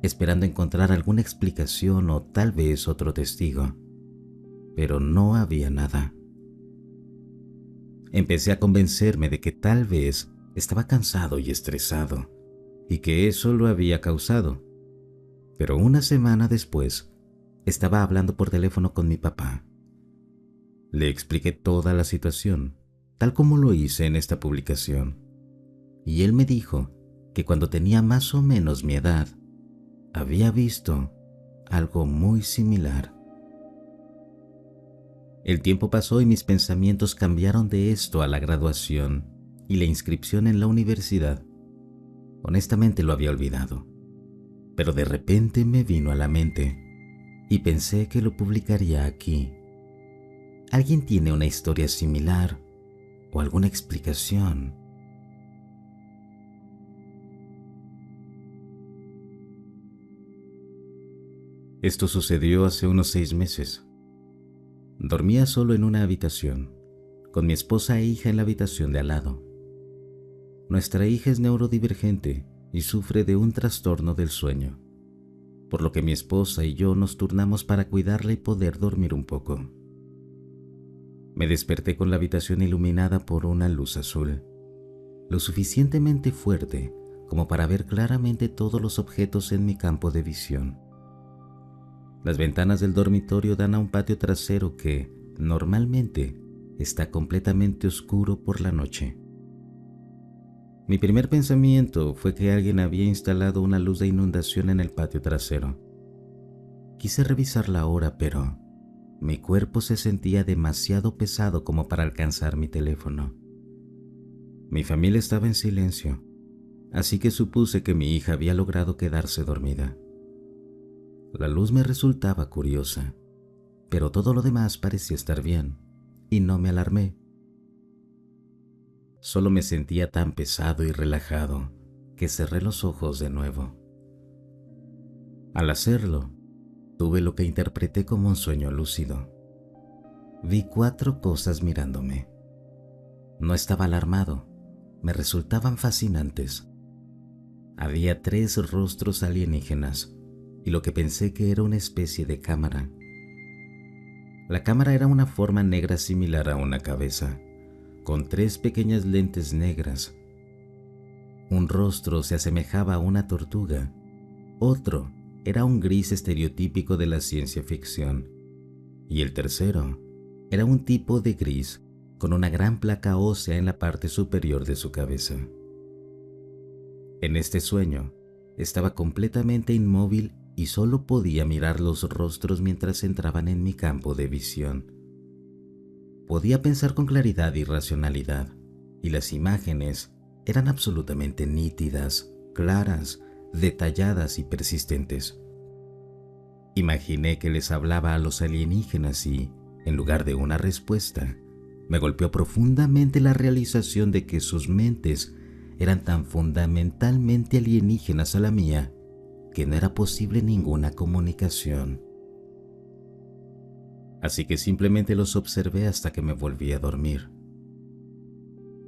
esperando encontrar alguna explicación o tal vez otro testigo, pero no había nada. Empecé a convencerme de que tal vez estaba cansado y estresado, y que eso lo había causado. Pero una semana después, estaba hablando por teléfono con mi papá. Le expliqué toda la situación, tal como lo hice en esta publicación, y él me dijo que cuando tenía más o menos mi edad, había visto algo muy similar. El tiempo pasó y mis pensamientos cambiaron de esto a la graduación y la inscripción en la universidad. Honestamente lo había olvidado, pero de repente me vino a la mente y pensé que lo publicaría aquí. ¿Alguien tiene una historia similar o alguna explicación? Esto sucedió hace unos 6 meses. Dormía solo en una habitación, con mi esposa e hija en la habitación de al lado. Nuestra hija es neurodivergente y sufre de un trastorno del sueño, por lo que mi esposa y yo nos turnamos para cuidarla y poder dormir un poco. Me desperté con la habitación iluminada por una luz azul, lo suficientemente fuerte como para ver claramente todos los objetos en mi campo de visión. Las ventanas del dormitorio dan a un patio trasero que, normalmente, está completamente oscuro por la noche. Mi primer pensamiento fue que alguien había instalado una luz de inundación en el patio trasero. Quise revisar la hora, pero mi cuerpo se sentía demasiado pesado como para alcanzar mi teléfono. Mi familia estaba en silencio, así que supuse que mi hija había logrado quedarse dormida. La luz me resultaba curiosa, pero todo lo demás parecía estar bien, y no me alarmé. Solo me sentía tan pesado y relajado que cerré los ojos de nuevo. Al hacerlo, tuve lo que interpreté como un sueño lúcido. Vi 4 cosas mirándome. No estaba alarmado, me resultaban fascinantes. Había 3 rostros alienígenas y lo que pensé que era una especie de cámara. La cámara era una forma negra similar a una cabeza, con 3 pequeñas lentes negras. Un rostro se asemejaba a una tortuga, otro era un gris estereotípico de la ciencia ficción, y el tercero era un tipo de gris con una gran placa ósea en la parte superior de su cabeza. En este sueño, estaba completamente inmóvil y solo podía mirar los rostros mientras entraban en mi campo de visión. Podía pensar con claridad y racionalidad, y las imágenes eran absolutamente nítidas, claras, detalladas y persistentes. Imaginé que les hablaba a los alienígenas y, en lugar de una respuesta, me golpeó profundamente la realización de que sus mentes eran tan fundamentalmente alienígenas a la mía que no era posible ninguna comunicación. Así que simplemente los observé hasta que me volví a dormir.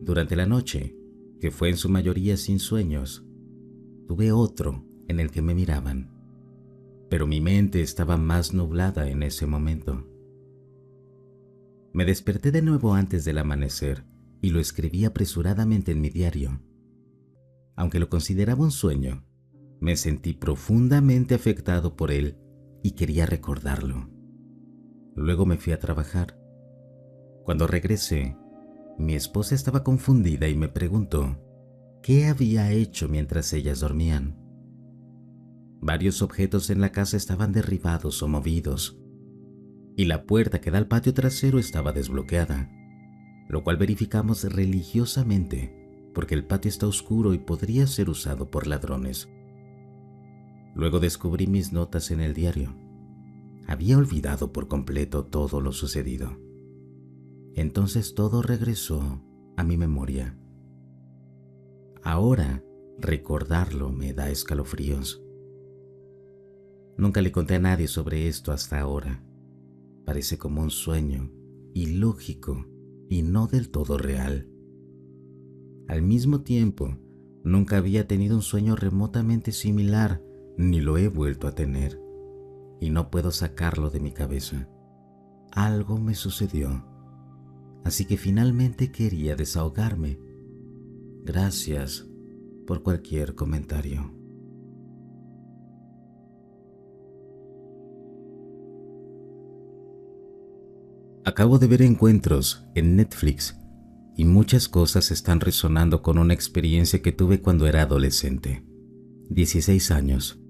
Durante la noche, que fue en su mayoría sin sueños, tuve otro en el que me miraban, pero mi mente estaba más nublada en ese momento. Me desperté de nuevo antes del amanecer y lo escribí apresuradamente en mi diario. Aunque lo consideraba un sueño, me sentí profundamente afectado por él y quería recordarlo. Luego me fui a trabajar. Cuando regresé, mi esposa estaba confundida y me preguntó qué había hecho mientras ellas dormían. Varios objetos en la casa estaban derribados o movidos, y la puerta que da al patio trasero estaba desbloqueada, lo cual verificamos religiosamente porque el patio está oscuro y podría ser usado por ladrones. Luego descubrí mis notas en el diario. Había olvidado por completo todo lo sucedido. Entonces todo regresó a mi memoria. Ahora, recordarlo me da escalofríos. Nunca le conté a nadie sobre esto hasta ahora. Parece como un sueño, ilógico y no del todo real. Al mismo tiempo, nunca había tenido un sueño remotamente similar, ni lo he vuelto a tener, y no puedo sacarlo de mi cabeza. Algo me sucedió, así que finalmente quería desahogarme. Gracias por cualquier comentario. Acabo de ver Encuentros en Netflix y muchas cosas están resonando con una experiencia que tuve cuando era adolescente, 16 años.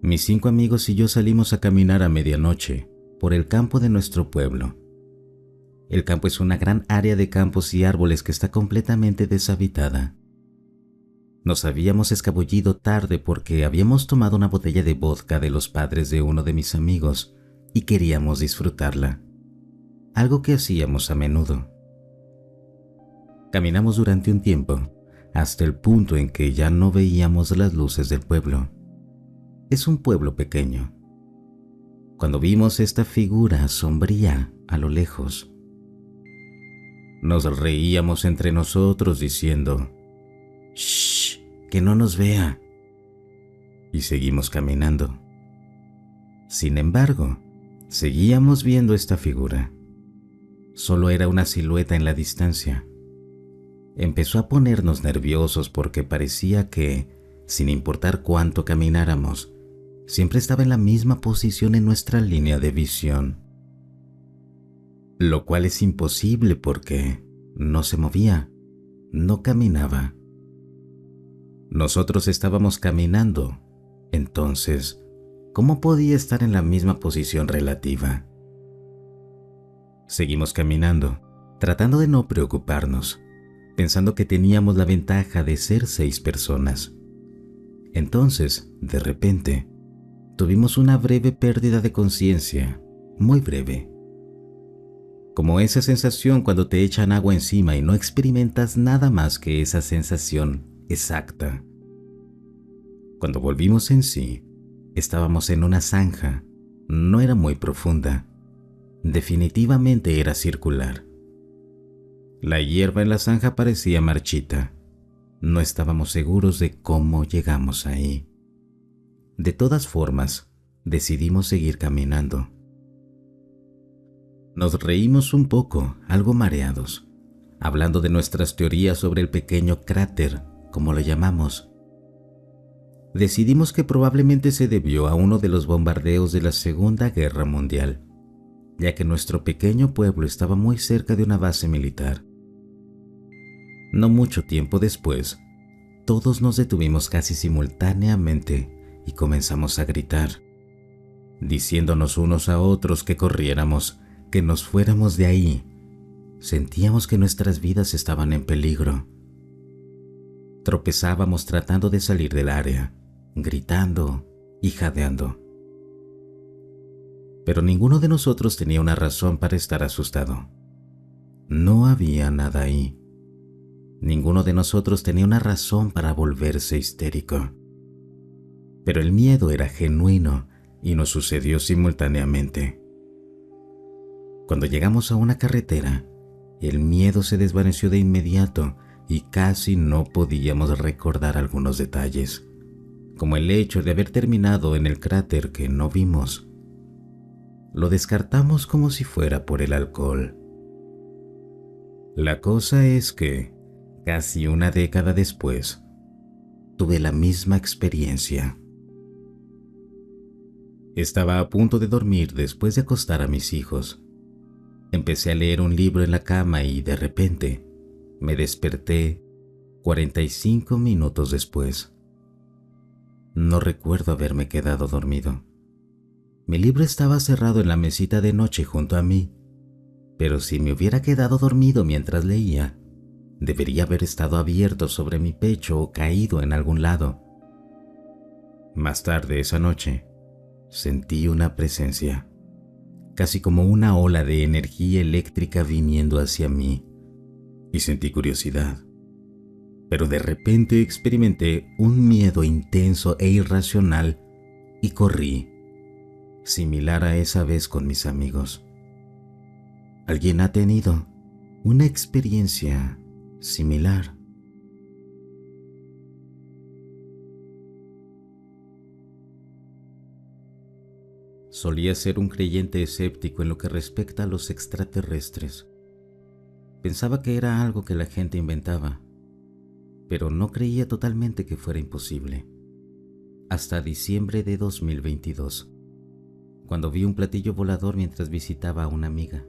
Mis 5 amigos y yo salimos a caminar a medianoche por el campo de nuestro pueblo. El campo es una gran área de campos y árboles que está completamente deshabitada. Nos habíamos escabullido tarde porque habíamos tomado una botella de vodka de los padres de uno de mis amigos y queríamos disfrutarla, algo que hacíamos a menudo. Caminamos durante un tiempo, hasta el punto en que ya no veíamos las luces del pueblo. Es un pueblo pequeño. Cuando vimos esta figura sombría a lo lejos, nos reíamos entre nosotros diciendo: «¡Shh! ¡Que no nos vea!» Y seguimos caminando. Sin embargo, seguíamos viendo esta figura. Solo era una silueta en la distancia. Empezó a ponernos nerviosos porque parecía que, sin importar cuánto camináramos, siempre estaba en la misma posición en nuestra línea de visión. Lo cual es imposible porque no se movía, no caminaba. Nosotros estábamos caminando, entonces, ¿cómo podía estar en la misma posición relativa? Seguimos caminando, tratando de no preocuparnos, pensando que teníamos la ventaja de ser 6 personas. Entonces, de repente, tuvimos una breve pérdida de conciencia, muy breve. Como esa sensación cuando te echan agua encima y no experimentas nada más que esa sensación exacta. Cuando volvimos en sí, estábamos en una zanja. No era muy profunda. Definitivamente era circular. La hierba en la zanja parecía marchita. No estábamos seguros de cómo llegamos ahí. De todas formas, decidimos seguir caminando. Nos reímos un poco, algo mareados, hablando de nuestras teorías sobre el pequeño cráter, como lo llamamos. Decidimos que probablemente se debió a uno de los bombardeos de la Segunda Guerra Mundial, ya que nuestro pequeño pueblo estaba muy cerca de una base militar. No mucho tiempo después, todos nos detuvimos casi simultáneamente y comenzamos a gritar, diciéndonos unos a otros que corriéramos, que nos fuéramos de ahí. Sentíamos que nuestras vidas estaban en peligro. Tropezábamos tratando de salir del área, gritando y jadeando. Pero ninguno de nosotros tenía una razón para estar asustado. No había nada ahí. Ninguno de nosotros tenía una razón para volverse histérico. Pero el miedo era genuino y nos sucedió simultáneamente. Cuando llegamos a una carretera, el miedo se desvaneció de inmediato y casi no podíamos recordar algunos detalles, como el hecho de haber terminado en el cráter que no vimos. Lo descartamos como si fuera por el alcohol. La cosa es que, casi una década después, tuve la misma experiencia. Estaba a punto de dormir después de acostar a mis hijos. Empecé a leer un libro en la cama y de repente me desperté 45 minutos después. No recuerdo haberme quedado dormido. Mi libro estaba cerrado en la mesita de noche junto a mí, pero si me hubiera quedado dormido mientras leía, Debería haber estado abierto sobre mi pecho o caído en algún lado. Más tarde esa noche, sentí una presencia, casi como una ola de energía eléctrica viniendo hacia mí, y sentí curiosidad. Pero de repente experimenté un miedo intenso e irracional y corrí, similar a esa vez con mis amigos. ¿Alguien ha tenido una experiencia similar? Solía ser un creyente escéptico en lo que respecta a los extraterrestres. Pensaba que era algo que la gente inventaba, pero no creía totalmente que fuera imposible. Hasta diciembre de 2022, cuando vi un platillo volador mientras visitaba a una amiga.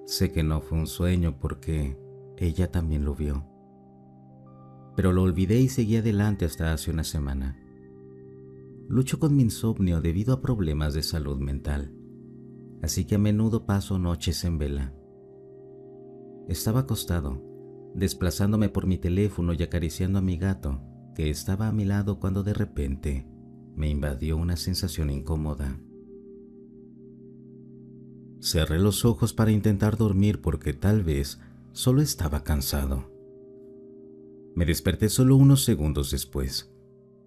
Sé que no fue un sueño porque ella también lo vio, pero lo olvidé y seguí adelante hasta hace una semana. Lucho con mi insomnio debido a problemas de salud mental, así que a menudo paso noches en vela. Estaba acostado, desplazándome por mi teléfono y acariciando a mi gato, que estaba a mi lado cuando de repente me invadió una sensación incómoda. Cerré los ojos para intentar dormir porque tal vez solo estaba cansado. Me desperté solo unos segundos después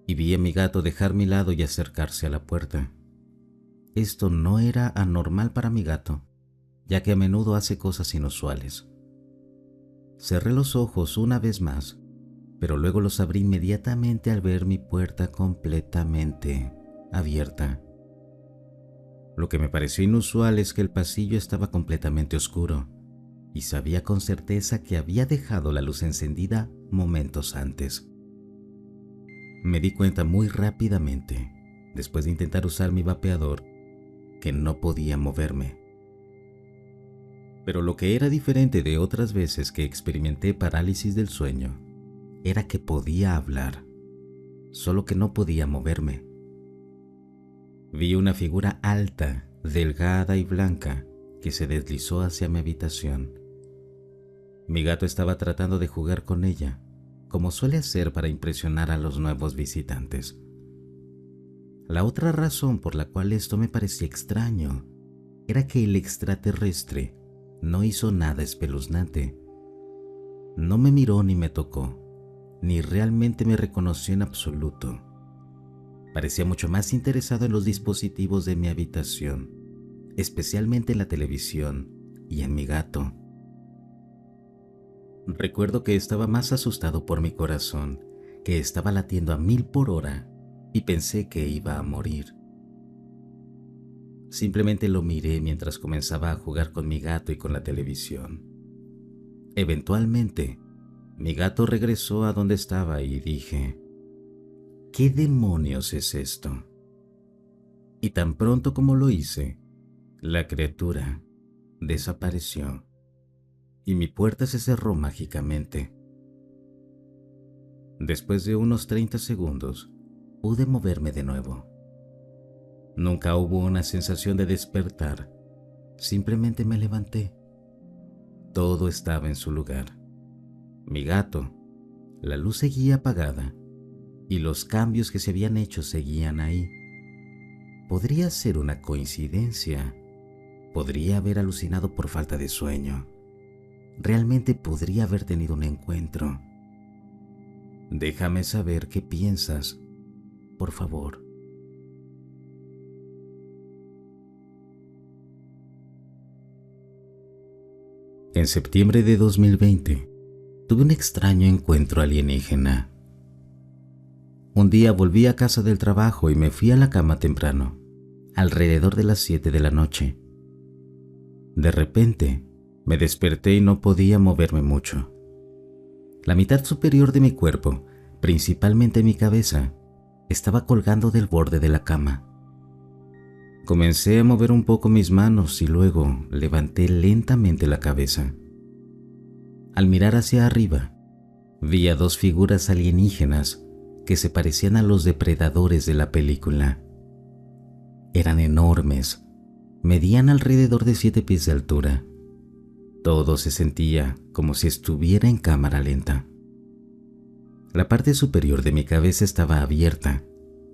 y vi a mi gato dejar mi lado y acercarse a la puerta. Esto no era anormal para mi gato, ya que a menudo hace cosas inusuales. Cerré los ojos una vez más, pero luego los abrí inmediatamente al ver mi puerta completamente abierta. Lo que me pareció inusual es que el pasillo estaba completamente oscuro y sabía con certeza que había dejado la luz encendida momentos antes. Me di cuenta muy rápidamente, después de intentar usar mi vapeador, que no podía moverme. Pero lo que era diferente de otras veces que experimenté parálisis del sueño era que podía hablar, solo que no podía moverme. Vi una figura alta, delgada y blanca que se deslizó hacia mi habitación. Mi gato estaba tratando de jugar con ella, como suele hacer para impresionar a los nuevos visitantes. La otra razón por la cual esto me parecía extraño era que el extraterrestre no hizo nada espeluznante. No me miró ni me tocó, ni realmente me reconoció en absoluto. Parecía mucho más interesado en los dispositivos de mi habitación, especialmente en la televisión y en mi gato. Recuerdo que estaba más asustado por mi corazón, que estaba latiendo a 1000 por hora, y pensé que iba a morir. Simplemente lo miré mientras comenzaba a jugar con mi gato y con la televisión. Eventualmente, mi gato regresó a donde estaba y dije: ¿qué demonios es esto? Y tan pronto como lo hice, la criatura desapareció y mi puerta se cerró mágicamente. Después de unos 30 segundos, pude moverme de nuevo. Nunca hubo una sensación de despertar, simplemente me levanté. Todo estaba en su lugar. Mi gato, la luz seguía apagada y los cambios que se habían hecho seguían ahí. Podría ser una coincidencia, podría haber alucinado por falta de sueño, realmente podría haber tenido un encuentro. Déjame saber qué piensas, por favor. En septiembre de 2020, tuve un extraño encuentro alienígena. Un día volví a casa del trabajo y me fui a la cama temprano, alrededor de las 7 de la noche. De repente, me desperté y no podía moverme mucho. La mitad superior de mi cuerpo, principalmente mi cabeza, estaba colgando del borde de la cama. Comencé a mover un poco mis manos y luego levanté lentamente la cabeza. Al mirar hacia arriba, vi a dos figuras alienígenas que se parecían a los depredadores de la película. Eran enormes, medían alrededor de 7 pies de altura. Todo se sentía como si estuviera en cámara lenta. La parte superior de mi cabeza estaba abierta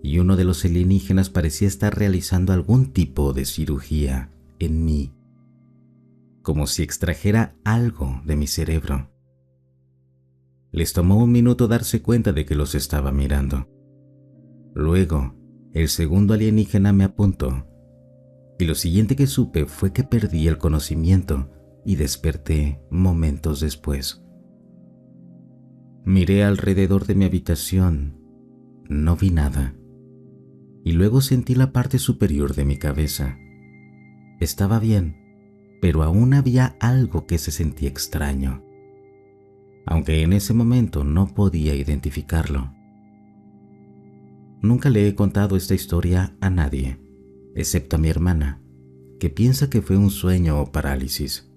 y uno de los alienígenas parecía estar realizando algún tipo de cirugía en mí, como si extrajera algo de mi cerebro. Les tomó un minuto darse cuenta de que los estaba mirando. Luego, el segundo alienígena me apuntó, y lo siguiente que supe fue que perdí el conocimiento y desperté momentos después. Miré alrededor de mi habitación, no vi nada, y luego sentí la parte superior de mi cabeza. Estaba bien, pero aún había algo que se sentía extraño, aunque en ese momento no podía identificarlo. Nunca le he contado esta historia a nadie, excepto a mi hermana, que piensa que fue un sueño o parálisis.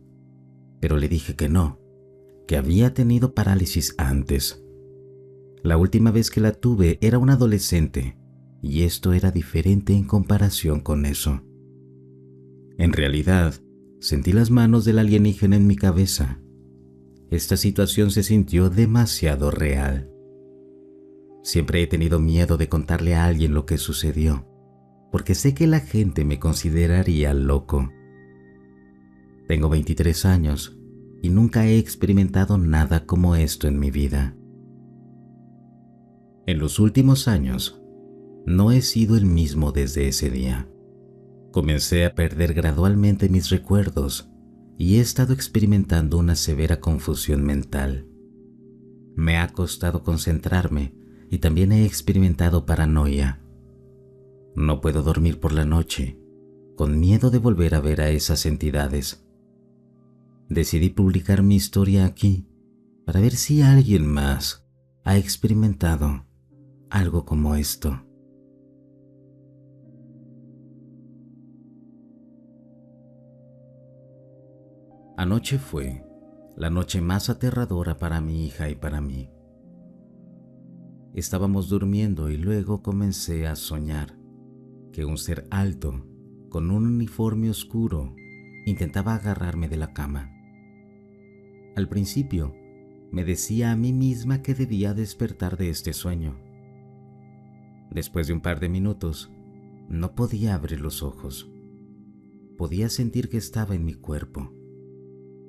Pero le dije que no, que había tenido parálisis antes. La última vez que la tuve era un adolescente, y esto era diferente en comparación con eso. En realidad, sentí las manos del alienígena en mi cabeza. Esta situación se sintió demasiado real. Siempre he tenido miedo de contarle a alguien lo que sucedió, porque sé que la gente me consideraría loco. Tengo 23 años y nunca he experimentado nada como esto en mi vida. En los últimos años, no he sido el mismo desde ese día. Comencé a perder gradualmente mis recuerdos y he estado experimentando una severa confusión mental. Me ha costado concentrarme y también he experimentado paranoia. No puedo dormir por la noche, con miedo de volver a ver a esas entidades. Decidí publicar mi historia aquí para ver si alguien más ha experimentado algo como esto. Anoche fue la noche más aterradora para mi hija y para mí. Estábamos durmiendo y luego comencé a soñar que un ser alto, con un uniforme oscuro, intentaba agarrarme de la cama. Al principio, me decía a mí misma que debía despertar de este sueño. Después de un par de minutos, no podía abrir los ojos. Podía sentir que estaba en mi cuerpo.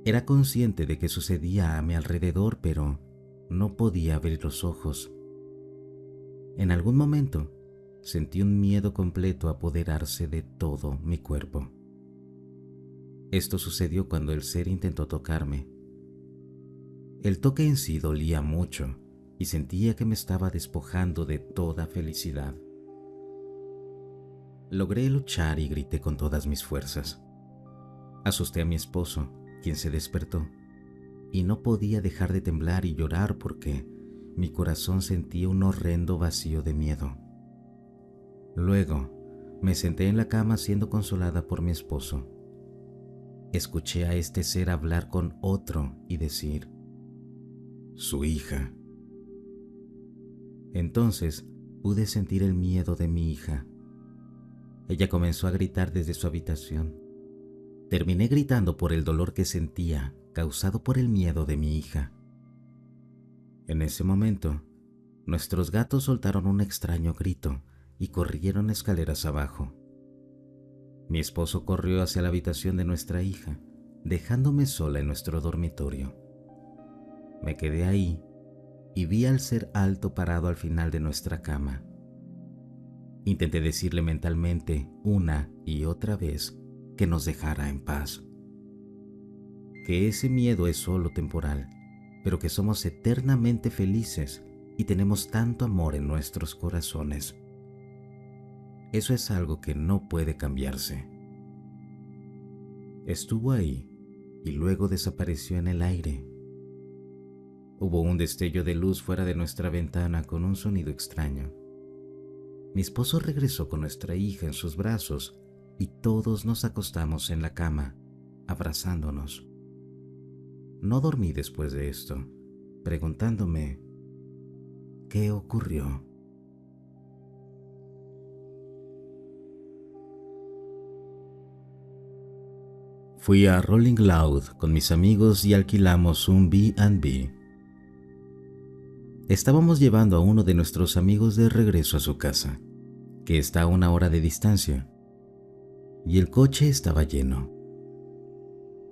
Era consciente de que sucedía a mi alrededor, pero no podía abrir los ojos. En algún momento, sentí un miedo completo apoderarse de todo mi cuerpo. Esto sucedió cuando el ser intentó tocarme. El toque en sí dolía mucho y sentía que me estaba despojando de toda felicidad. Logré luchar y grité con todas mis fuerzas. Asusté a mi esposo, quien se despertó, y no podía dejar de temblar y llorar porque mi corazón sentía un horrendo vacío de miedo. Luego, me senté en la cama siendo consolada por mi esposo. Escuché a este ser hablar con otro y decir: su hija. Entonces pude sentir el miedo de mi hija. Ella comenzó a gritar desde su habitación. Terminé gritando por el dolor que sentía, causado por el miedo de mi hija. En ese momento, nuestros gatos soltaron un extraño grito y corrieron escaleras abajo. Mi esposo corrió hacia la habitación de nuestra hija, dejándome sola en nuestro dormitorio. Me quedé ahí y vi al ser alto parado al final de nuestra cama. Intenté decirle mentalmente una y otra vez que nos dejara en paz, que ese miedo es solo temporal, pero que somos eternamente felices y tenemos tanto amor en nuestros corazones. Eso es algo que no puede cambiarse. Estuvo ahí y luego desapareció en el aire. Hubo un destello de luz fuera de nuestra ventana con un sonido extraño. Mi esposo regresó con nuestra hija en sus brazos y todos nos acostamos en la cama, abrazándonos. No dormí después de esto, preguntándome qué ocurrió. Fui a Rolling Loud con mis amigos y alquilamos un B&B. Estábamos llevando a uno de nuestros amigos de regreso a su casa, que está a 1 hora de distancia, y el coche estaba lleno.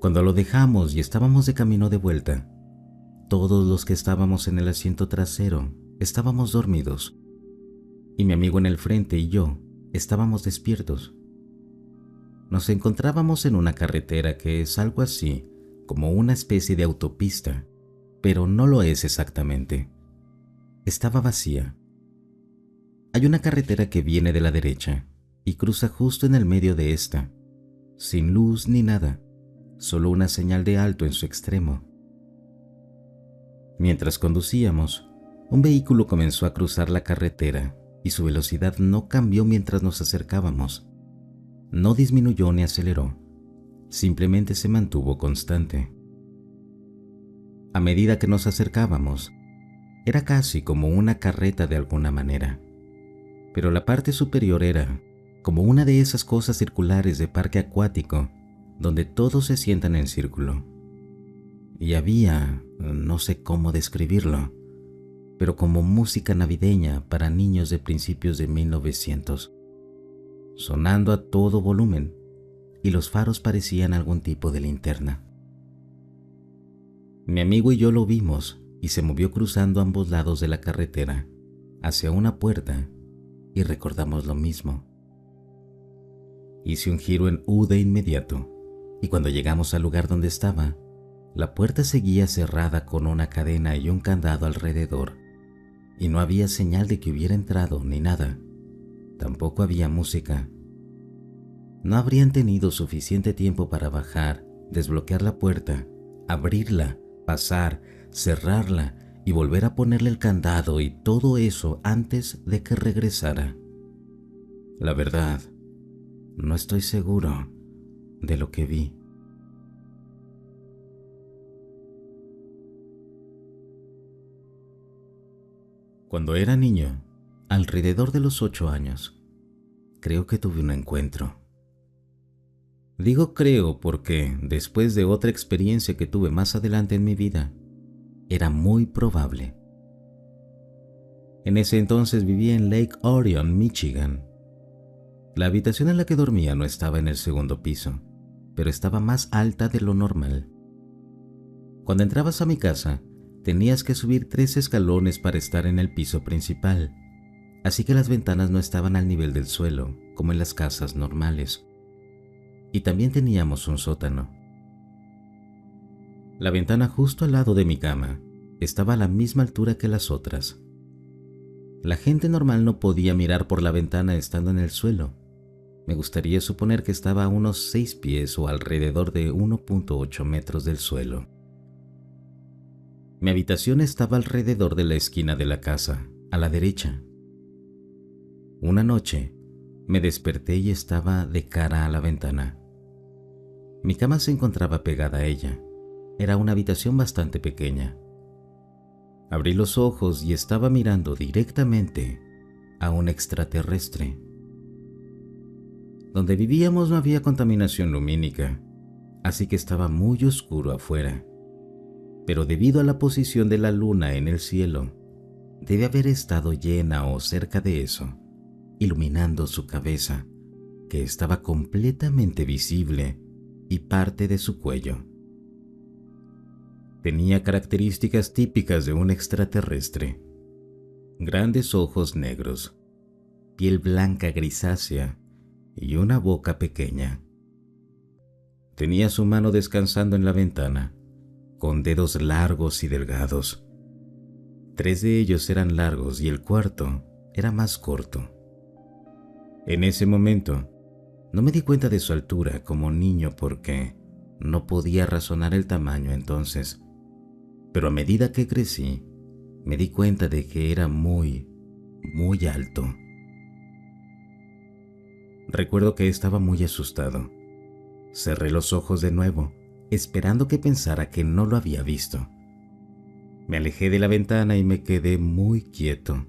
Cuando lo dejamos y estábamos de camino de vuelta, todos los que estábamos en el asiento trasero estábamos dormidos, y mi amigo en el frente y yo estábamos despiertos. Nos encontrábamos en una carretera que es algo así como una especie de autopista, pero no lo es exactamente. Estaba vacía. Hay una carretera que viene de la derecha y cruza justo en el medio de esta, sin luz ni nada, solo una señal de alto en su extremo. Mientras conducíamos, un vehículo comenzó a cruzar la carretera y su velocidad no cambió mientras nos acercábamos. No disminuyó ni aceleró, simplemente se mantuvo constante. A medida que nos acercábamos, era casi como una carreta de alguna manera, pero la parte superior era como una de esas cosas circulares de parque acuático donde todos se sientan en círculo. Y había, no sé cómo describirlo, pero como música navideña para niños de principios de 1900, sonando a todo volumen, y los faros parecían algún tipo de linterna. Mi amigo y yo lo vimos y se movió cruzando ambos lados de la carretera hacia una puerta y recordamos lo mismo. Hice un giro en U de inmediato y cuando llegamos al lugar donde estaba, la puerta seguía cerrada con una cadena y un candado alrededor y no había señal de que hubiera entrado ni nada. Tampoco había música. No habrían tenido suficiente tiempo para bajar, desbloquear la puerta, abrirla, pasar, cerrarla y volver a ponerle el candado y todo eso antes de que regresara. La verdad, no estoy seguro de lo que vi. Cuando era niño, alrededor de los 8 años, creo que tuve un encuentro. Digo creo porque, después de otra experiencia que tuve más adelante en mi vida, era muy probable. En ese entonces vivía en Lake Orion, Michigan. La habitación en la que dormía no estaba en el segundo piso, pero estaba más alta de lo normal. Cuando entrabas a mi casa, tenías que subir 3 escalones para estar en el piso principal, así que las ventanas no estaban al nivel del suelo, como en las casas normales. Y también teníamos un sótano. La ventana justo al lado de mi cama estaba a la misma altura que las otras. La gente normal no podía mirar por la ventana estando en el suelo. Me gustaría suponer que estaba a unos 6 pies o alrededor de 1.8 metros del suelo. Mi habitación estaba alrededor de la esquina de la casa, a la derecha. Una noche, me desperté y estaba de cara a la ventana. Mi cama se encontraba pegada a ella. Era una habitación bastante pequeña. Abrí los ojos y estaba mirando directamente a un extraterrestre. Donde vivíamos no había contaminación lumínica, así que estaba muy oscuro afuera. Pero debido a la posición de la luna en el cielo, debe haber estado llena o cerca de eso, iluminando su cabeza, que estaba completamente visible, y parte de su cuello. Tenía características típicas de un extraterrestre: grandes ojos negros, piel blanca grisácea y una boca pequeña. Tenía su mano descansando en la ventana, con dedos largos y delgados. 3 de ellos eran largos y el cuarto era más corto. En ese momento, no me di cuenta de su altura como niño porque no podía razonar el tamaño entonces, pero a medida que crecí, me di cuenta de que era muy, muy alto. Recuerdo que estaba muy asustado. Cerré los ojos de nuevo, esperando que pensara que no lo había visto. Me alejé de la ventana y me quedé muy quieto.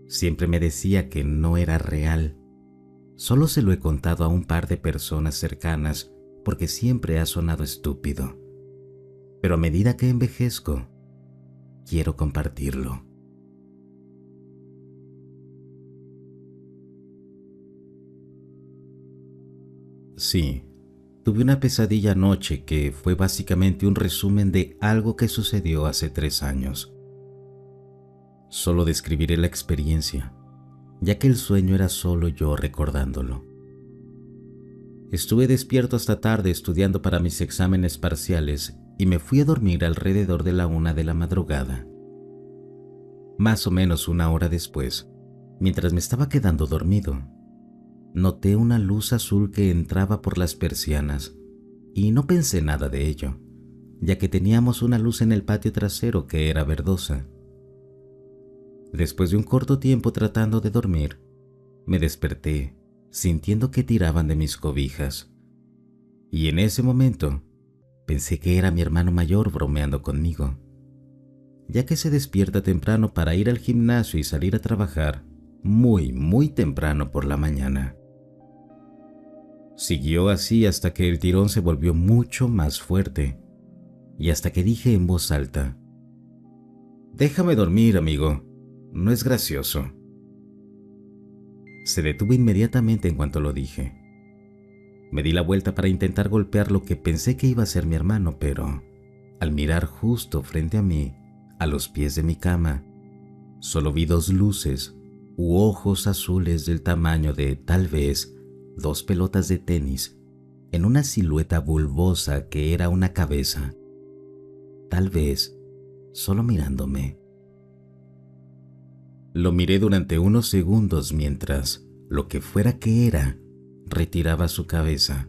Siempre me decía que no era real. Solo se lo he contado a un par de personas cercanas porque siempre ha sonado estúpido. Pero a medida que envejezco, quiero compartirlo. Sí, tuve una pesadilla anoche que fue básicamente un resumen de algo que sucedió hace 3 años. Solo describiré la experiencia, ya que el sueño era solo yo recordándolo. Estuve despierto hasta tarde estudiando para mis exámenes parciales y me fui a dormir alrededor de la 1 de la madrugada. Más o menos 1 hora después, mientras me estaba quedando dormido, noté una luz azul que entraba por las persianas y no pensé nada de ello, ya que teníamos una luz en el patio trasero que era verdosa. Después de un corto tiempo tratando de dormir, me desperté sintiendo que tiraban de mis cobijas. Y en ese momento pensé que era mi hermano mayor bromeando conmigo, ya que se despierta temprano para ir al gimnasio y salir a trabajar muy temprano por la mañana. Siguió así hasta que el tirón se volvió mucho más fuerte y hasta que dije en voz alta: «Déjame dormir, amigo, no es gracioso». Se detuvo inmediatamente en cuanto lo dije. Me di la vuelta para intentar golpear lo que pensé que iba a ser mi hermano, pero al mirar justo frente a mí, a los pies de mi cama, solo vi 2 luces u ojos azules del tamaño de tal vez 2 pelotas de tenis en una silueta bulbosa que era una cabeza, tal vez solo mirándome. Lo miré durante unos segundos mientras, lo que fuera que era, retiraba su cabeza,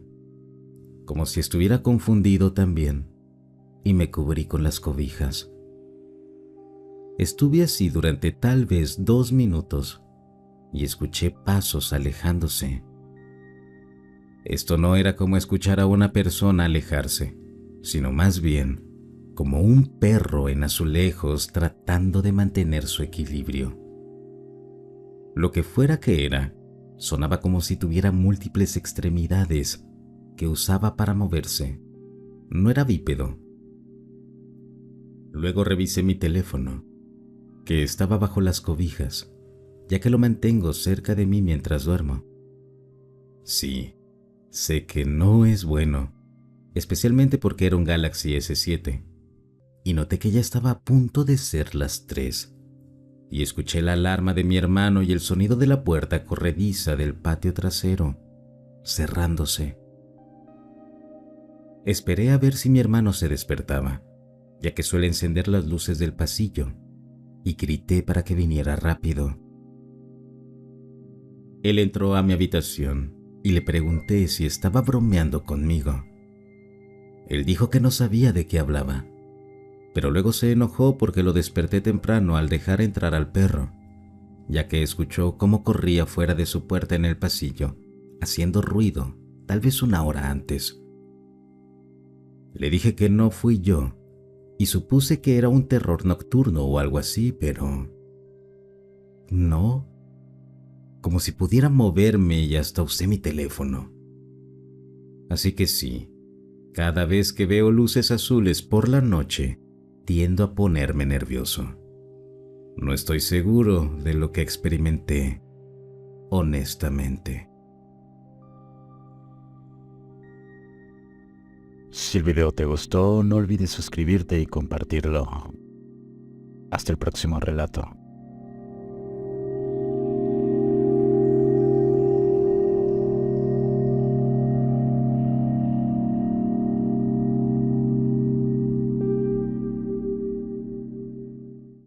como si estuviera confundido también, y me cubrí con las cobijas. Estuve así durante tal vez 2 minutos y escuché pasos alejándose. Esto no era como escuchar a una persona alejarse, sino más bien como un perro en azulejos tratando de mantener su equilibrio. Lo que fuera que era, sonaba como si tuviera múltiples extremidades que usaba para moverse. No era bípedo. Luego revisé mi teléfono, que estaba bajo las cobijas, ya que lo mantengo cerca de mí mientras duermo. Sí, sé que no es bueno, especialmente porque era un Galaxy S7, y noté que ya estaba a punto de ser las 3. Y escuché la alarma de mi hermano y el sonido de la puerta corrediza del patio trasero, cerrándose. Esperé a ver si mi hermano se despertaba, ya que suele encender las luces del pasillo, y grité para que viniera rápido. Él entró a mi habitación y le pregunté si estaba bromeando conmigo. Él dijo que no sabía de qué hablaba, pero luego se enojó porque lo desperté temprano al dejar entrar al perro, ya que escuchó cómo corría fuera de su puerta en el pasillo, haciendo ruido, tal vez 1 hora antes. Le dije que no fui yo, y supuse que era un terror nocturno o algo así, pero no, como si pudiera moverme y hasta usé mi teléfono. Así que sí, cada vez que veo luces azules por la noche, tiendo a ponerme nervioso. No estoy seguro de lo que experimenté, honestamente. Si el video te gustó, no olvides suscribirte y compartirlo. Hasta el próximo relato.